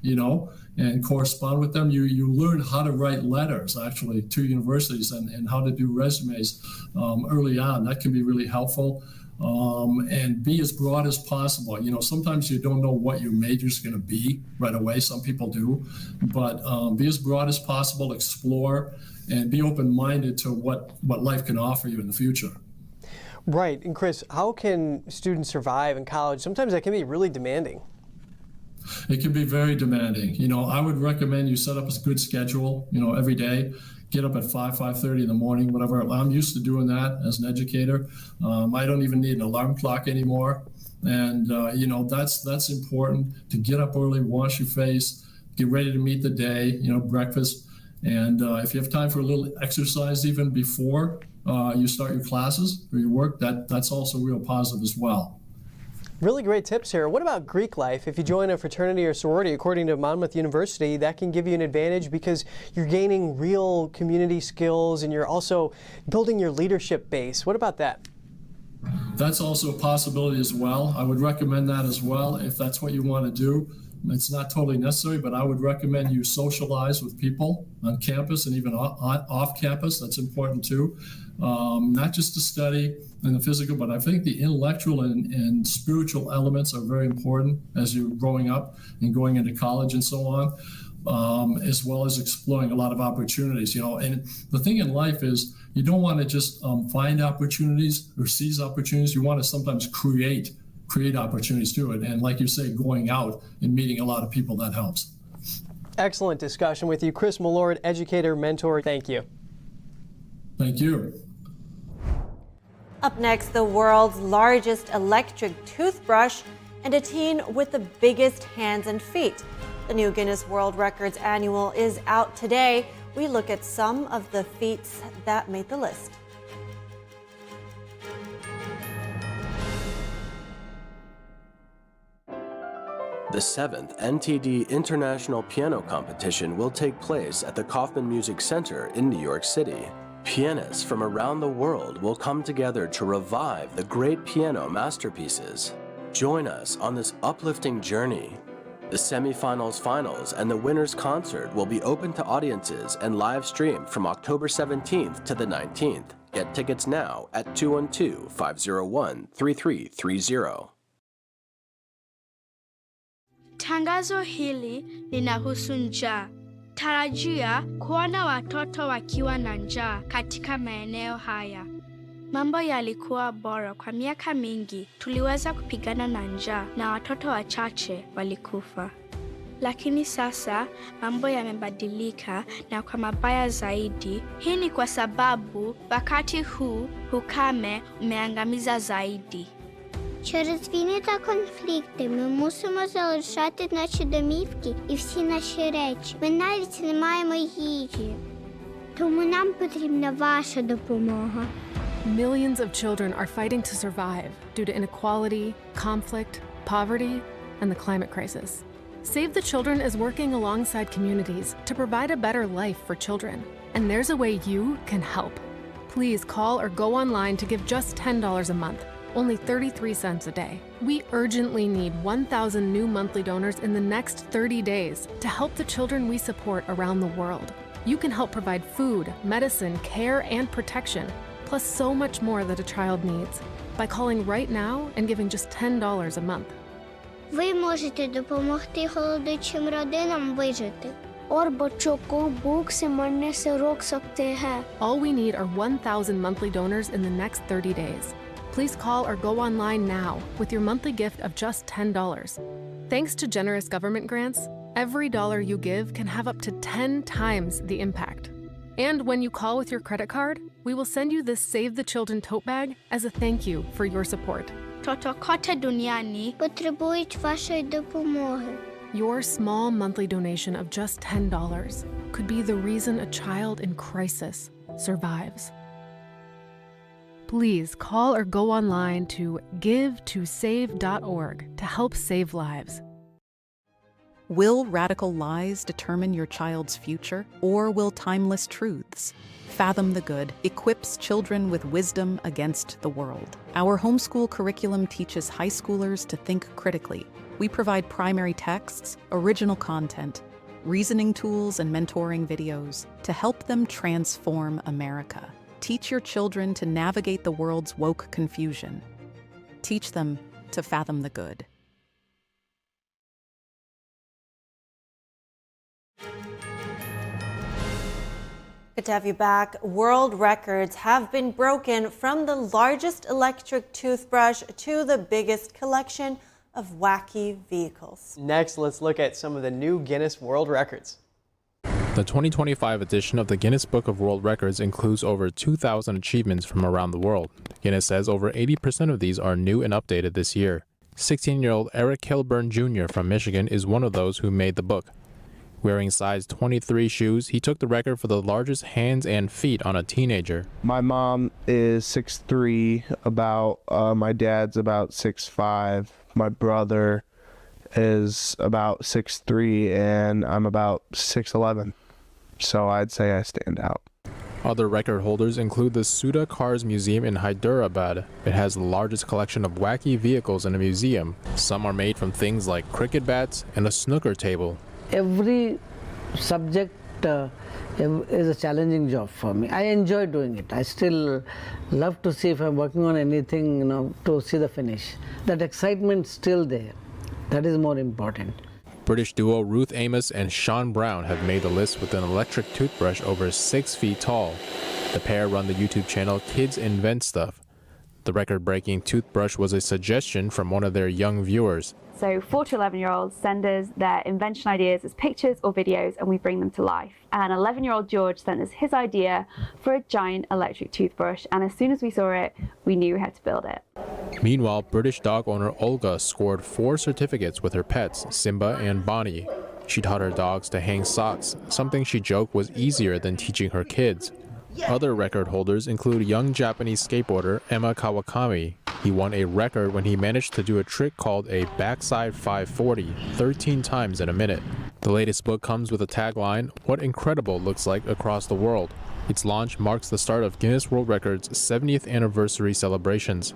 and correspond with them. You learn how to write letters, actually, to universities and how to do resumes early on. That can be really helpful. And be as broad as possible. Sometimes you don't know what your major is going to be right away. Some people do. But be as broad as possible, explore, and be open-minded to what life can offer you in the future. Right. And Chris, how can students survive in college? Sometimes that can be really demanding. It can be very demanding. I would recommend you set up a good schedule, every day. Get up at 5:30 in the morning, whatever. I'm used to doing that as an educator. I don't even need an alarm clock anymore. And, that's important, to get up early, wash your face, get ready to meet the day, breakfast. And if you have time for a little exercise even before you start your classes or your work, that's also real positive as well. Really great tips here. What about Greek life? If you join a fraternity or sorority, according to Monmouth University, that can give you an advantage because you're gaining real community skills and you're also building your leadership base. What about that? That's also a possibility as well. I would recommend that as well if that's what you want to do. It's not totally necessary, but I would recommend you socialize with people on campus and even off campus. That's important too. Not just to study and the physical, but I think the intellectual and spiritual elements are very important as you're growing up and going into college and so on, as well as exploring a lot of opportunities. And the thing in life is you don't want to just find opportunities or seize opportunities. You want to sometimes create opportunities to it. And like you say, going out and meeting a lot of people, that helps. Excellent discussion with you. Chris Millord, educator, mentor. Thank you. Thank you. Up next, the world's largest electric toothbrush and a teen with the biggest hands and feet. The new Guinness World Records Annual is out today. We look at some of the feats that made the list. The 7th NTD International Piano Competition will take place at the Kaufman Music Center in New York City. Pianists from around the world will come together to revive the great piano masterpieces. Join us on this uplifting journey. The semifinals, finals, and the winner's concert will be open to audiences and live streamed from October 17th to the 19th. Get tickets now at 212-501-3330. Tangazo hili linahusu njaa. Tarajia kuona watoto wakiwa na njaa katika maeneo haya. Mambo yalikuwa bora kwa miaka mingi. Tuliweza kupigana na njaa na watoto wachache walikufa. Lakini sasa mambo yamebadilika na kwa mabaya zaidi. Hii ni kwa sababu wakati huu ukame umeangamiza zaidi. Через війни та конфлікти ми мусимо залишати наші домівки і всі наші речі. Ми навіть не маємо їжі. Тому нам потрібна ваша допомога. Millions of children are fighting to survive due to inequality, conflict, poverty, and the climate crisis. Save the Children is working alongside communities to provide a better life for children. And there's a way you can help. Please call or go online to give just $10 a month. Only 33 cents a day. We urgently need 1,000 new monthly donors in the next 30 days to help the children we support around the world. You can help provide food, medicine, care, and protection, plus so much more that a child needs, by calling right now and giving just $10 a month. Ви можете допомогти голодуючим родинам вижити. All we need are 1,000 monthly donors in the next 30 days. Please call or go online now with your monthly gift of just $10. Thanks to generous government grants, every dollar you give can have up to 10 times the impact. And when you call with your credit card, we will send you this Save the Children tote bag as a thank you for your support. Toto kote duniani потребують вашої допомоги. Your small monthly donation of just $10 could be the reason a child in crisis survives. Please call or go online to givetosave.org to help save lives. Will radical lies determine your child's future, or will timeless truths? Fathom the Good equips children with wisdom against the world. Our homeschool curriculum teaches high schoolers to think critically. We provide primary texts, original content, reasoning tools, and mentoring videos to help them transform America. Teach your children to navigate the world's woke confusion. Teach them to fathom the good. Good to have you back. World records have been broken, from the largest electric toothbrush to the biggest collection of wacky vehicles. Next, let's look at some of the new Guinness World Records. The 2025 edition of the Guinness Book of World Records includes over 2,000 achievements from around the world. Guinness says over 80% of these are new and updated this year. 16-year-old Eric Kilburn Jr. from Michigan is one of those who made the book. Wearing size 23 shoes, he took the record for the largest hands and feet on a teenager. My mom is 6'3", my dad's about 6'5", my brother is about 6'3", and I'm about 6'11". So I'd say I stand out. Other record holders include the Suda Cars Museum in Hyderabad. It has the largest collection of wacky vehicles in a museum. Some are made from things like cricket bats and a snooker table. Every subject is a challenging job for me. I enjoy doing it. I still love to see if I'm working on anything, to see the finish. That excitement's still there. That is more important. British duo Ruth Amos and Sean Brown have made the list with an electric toothbrush over 6 feet tall. The pair run the YouTube channel Kids Invent Stuff. The record-breaking toothbrush was a suggestion from one of their young viewers. So 4 to 11-year-olds send us their invention ideas as pictures or videos, and we bring them to life. And 11-year-old George sent us his idea for a giant electric toothbrush, and as soon as we saw it, we knew we had to build it. Meanwhile, British dog owner Olga scored 4 certificates with her pets, Simba and Bonnie. She taught her dogs to hang socks, something she joked was easier than teaching her kids. Other record holders include young Japanese skateboarder Emma Kawakami. He won a record when he managed to do a trick called a backside 540 13 times in a minute. The latest book comes with a tagline, "What Incredible Looks Like Across the World." Its launch marks the start of Guinness World Records' 70th anniversary celebrations.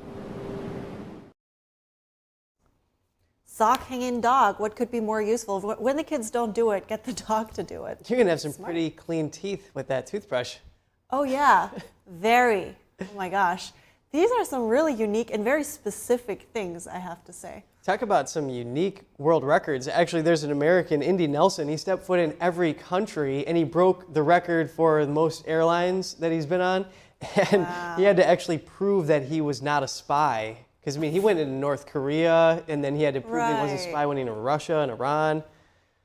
Sock hanging dog. What could be more useful? When the kids don't do it, get the dog to do it. You're going to have some pretty clean teeth with that toothbrush. Oh, yeah. Very. Oh, my gosh. These are some really unique and very specific things, I have to say. Talk about some unique world records. Actually, there's an American, Indy Nelson. He stepped foot in every country, and he broke the record for the most airlines that he's been on. And he had to actually prove that he was not a spy. Because, I mean, he went into North Korea, and then he had to prove he wasn't a spy when he went to Russia and Iran.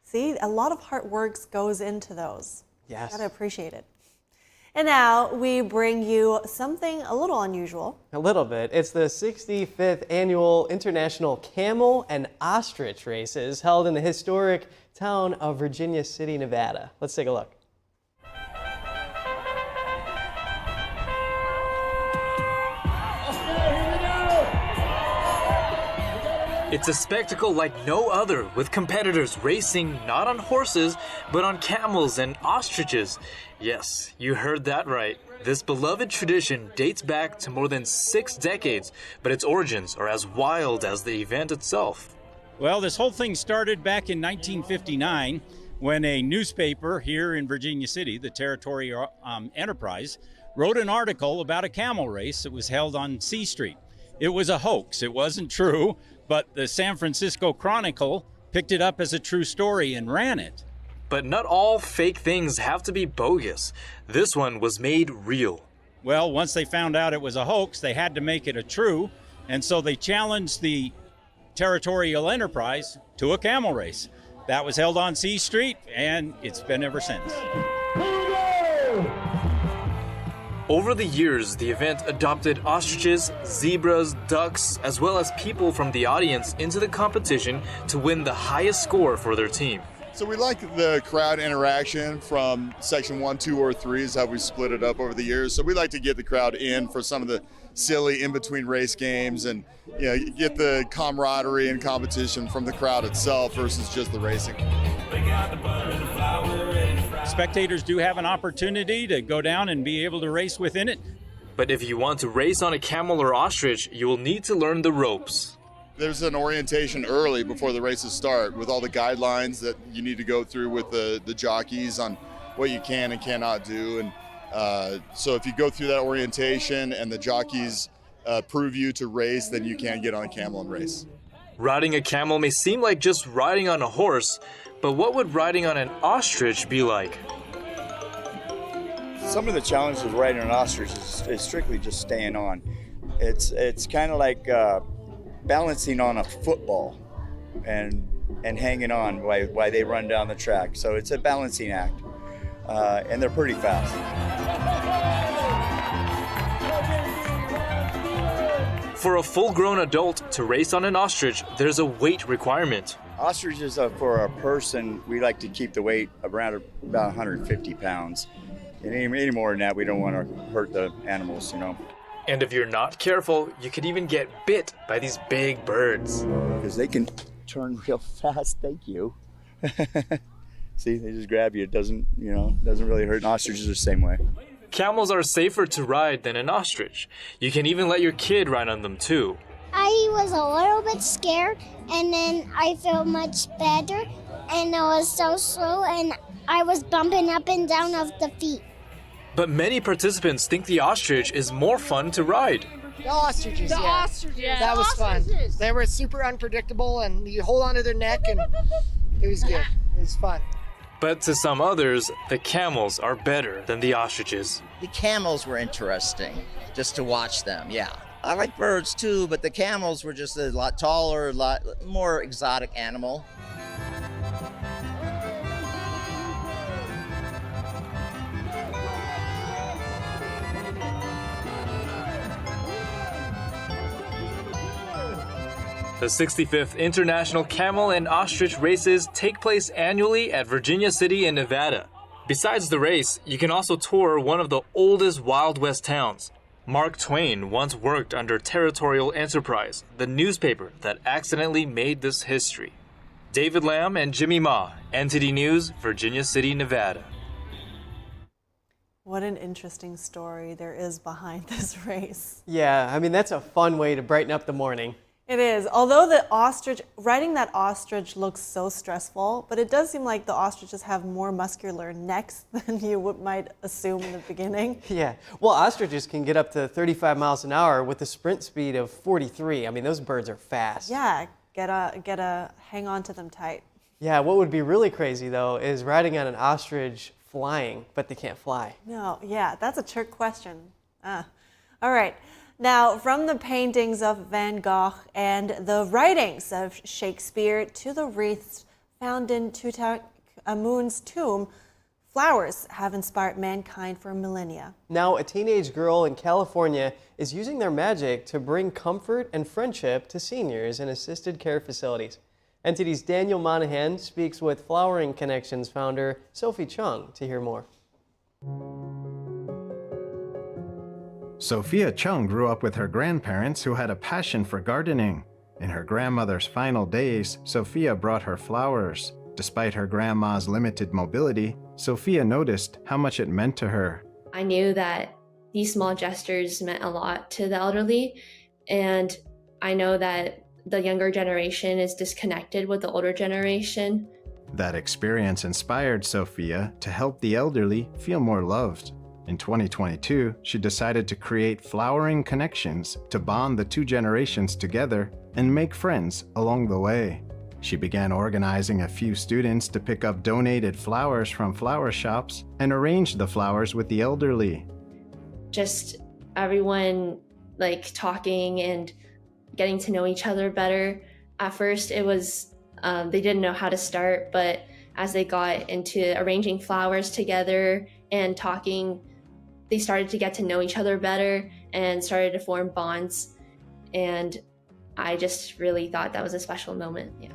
See, a lot of hard work goes into those. Yes. Gotta appreciate it. And now we bring you something a little unusual. A little bit. It's the 65th annual International Camel and Ostrich races held in the historic town of Virginia City, Nevada. Let's take a look. It's a spectacle like no other, with competitors racing not on horses, but on camels and ostriches. Yes, you heard that right. This beloved tradition dates back to more than 6 decades, but its origins are as wild as the event itself. Well, this whole thing started back in 1959 when a newspaper here in Virginia City, the Territorial Enterprise, wrote an article about a camel race that was held on C Street. It was a hoax. It wasn't true. But the San Francisco Chronicle picked it up as a true story and ran it. But not all fake things have to be bogus. This one was made real. Well, once they found out it was a hoax, they had to make it a true, and so they challenged the Territorial Enterprise to a camel race. That was held on C Street, and it's been ever since. Over the years, the event adopted ostriches, zebras, ducks, as well as people from the audience into the competition to win the highest score for their team. So we like the crowd interaction from section 1, 2, or 3 is how we split it up over the years. So we like to get the crowd in for some of the silly in-between race games and get the camaraderie and competition from the crowd itself versus just the racing. Spectators do have an opportunity to go down and be able to race within it. But if you want to race on a camel or ostrich, you will need to learn the ropes. There's an orientation early before the races start with all the guidelines that you need to go through with the jockeys on what you can and cannot do. And so if you go through that orientation and the jockeys prove you to race, then you can get on a camel and race. Riding a camel may seem like just riding on a horse, but what would riding on an ostrich be like? Some of the challenges with riding an ostrich is strictly just staying on. It's kind of like balancing on a football and hanging on while they run down the track. So it's a balancing act, and they're pretty fast. For a full-grown adult to race on an ostrich, there's a weight requirement. Ostriches, for a person, we like to keep the weight around about 150 pounds. And any more than that, we don't want to hurt the animals, And if you're not careful, you could even get bit by these big birds. Because they can turn real fast, thank you. See, they just grab you. It doesn't really hurt. And ostriches are the same way. Camels are safer to ride than an ostrich. You can even let your kid ride on them too. I was a little bit scared, and then I felt much better, and I was so slow, and I was bumping up and down of the feet. But many participants think the ostrich is more fun to ride. The ostriches, The yeah. ostriches. That was fun. They were super unpredictable, and you hold onto their neck, and it was good. It was fun. But to some others, the camels are better than the ostriches. The camels were interesting, just to watch them, yeah. I like birds too, but the camels were just a lot taller, a lot more exotic animal. The 65th International Camel and Ostrich races take place annually at Virginia City in Nevada. Besides the race, you can also tour one of the oldest Wild West towns. Mark Twain once worked under Territorial Enterprise, the newspaper that accidentally made this history. David Lamb and Jimmy Ma, NTD News, Virginia City, Nevada. What an interesting story there is behind this race. Yeah, I mean, that's a fun way to brighten up the morning. It is. Although the ostrich, riding that ostrich looks so stressful, but it does seem like the ostriches have more muscular necks than you might assume in the beginning. Yeah. Well, ostriches can get up to 35 miles an hour with a sprint speed of 43. I mean, those birds are fast. Yeah, hang on to them tight. Yeah, what would be really crazy, though, is riding on an ostrich flying, but they can't fly. No, yeah, that's a trick question. All right. Now, from the paintings of Van Gogh and the writings of Shakespeare to the wreaths found in Tutankhamun's tomb, flowers have inspired mankind for millennia. Now, a teenage girl in California is using their magic to bring comfort and friendship to seniors in assisted care facilities. NTD's Daniel Monahan speaks with Flowering Connections founder Sophie Chung to hear more. Sophia Chung grew up with her grandparents who had a passion for gardening. In her grandmother's final days, Sophia brought her flowers. Despite her grandma's limited mobility, Sophia noticed how much it meant to her. I knew that these small gestures meant a lot to the elderly, and I know that the younger generation is disconnected with the older generation. That experience inspired Sophia to help the elderly feel more loved. In 2022, she decided to create Flowering Connections to bond the two generations together and make friends along the way. She began organizing a few students to pick up donated flowers from flower shops and arrange the flowers with the elderly. Just everyone talking and getting to know each other better. At first it was, they didn't know how to start, but as they got into arranging flowers together and talking, they started to get to know each other better and started to form bonds. And I just really thought that was a special moment. Yeah.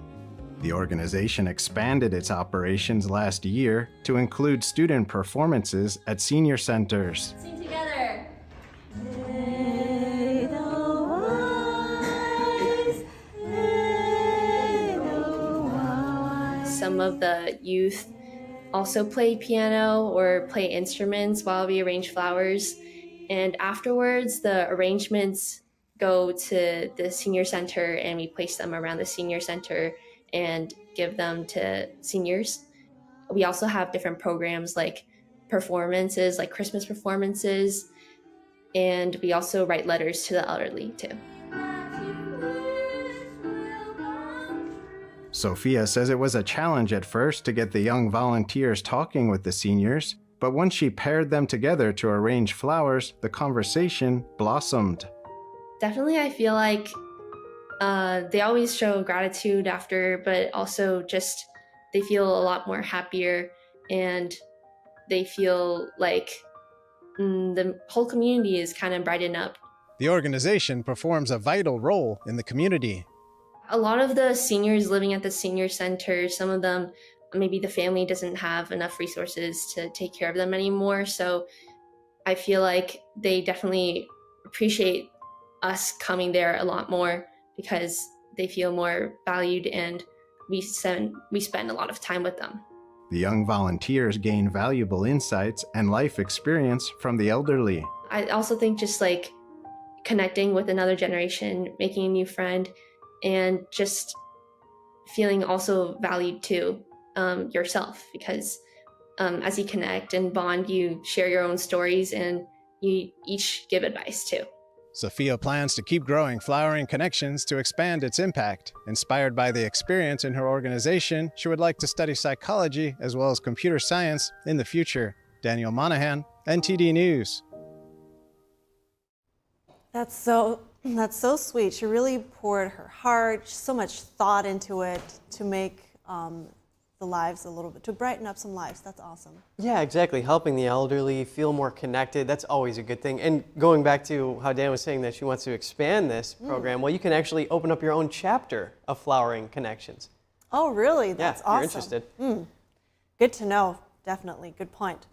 The organization expanded its operations last year to include student performances at senior centers. Sing together. Some of the youth also play piano or play instruments while we arrange flowers. And afterwards, the arrangements go to the senior center and we place them around the senior center and give them to seniors. We also have different programs like performances, like Christmas performances, and we also write letters to the elderly too. Sophia says it was a challenge at first to get the young volunteers talking with the seniors, but once she paired them together to arrange flowers, the conversation blossomed. Definitely, I feel like they always show gratitude after, but also just they feel a lot more happier and they feel like the whole community is kind of brightened up. The organization performs a vital role in the community. A lot of the seniors living at the senior center, some of them, maybe the family doesn't have enough resources to take care of them anymore. So I feel like they definitely appreciate us coming there a lot more because they feel more valued and we spend a lot of time with them. The young volunteers gain valuable insights and life experience from the elderly. I also think just like connecting with another generation, making a new friend, and just feeling also valued too yourself, because as you connect and bond, you share your own stories and you each give advice too. Sophia plans to keep growing Flowering Connections to expand its impact. Inspired by the experience in her organization, she would like to study psychology as well as computer science in the future. Daniel Monahan, NTD News. That's so sweet. She really poured her heart, so much thought into it to make the lives a little bit, to brighten up some lives. That's awesome. Yeah, exactly. Helping the elderly feel more connected, that's always a good thing. And going back to how Dan was saying that she wants to expand this program, well, you can actually open up your own chapter of Flowering Connections. Oh, really? That's awesome. If you're interested. Good to know. Definitely. Good point.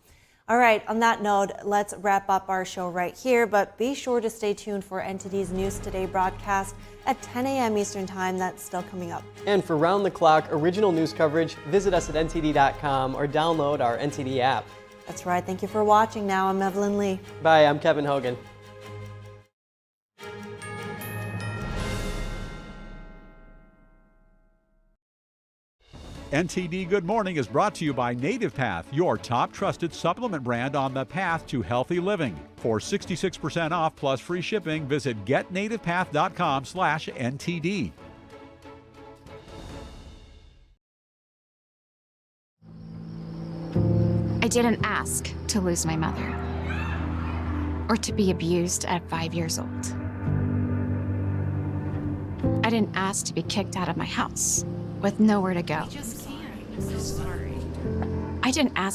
All right, on that note, let's wrap up our show right here, but be sure to stay tuned for NTD's News Today broadcast at 10 a.m. Eastern Time. That's still coming up. And for round-the-clock original news coverage, visit us at ntd.com or download our NTD app. That's right. Thank you for watching. Now I'm Evelyn Lee. Bye, I'm Kevin Hogan. NTD Good Morning is brought to you by Native Path, your top trusted supplement brand on the path to healthy living. For 66% off plus free shipping, visit getnativepath.com/NTD. I didn't ask to lose my mother or to be abused at 5 years old. I didn't ask to be kicked out of my house with nowhere to go. I didn't ask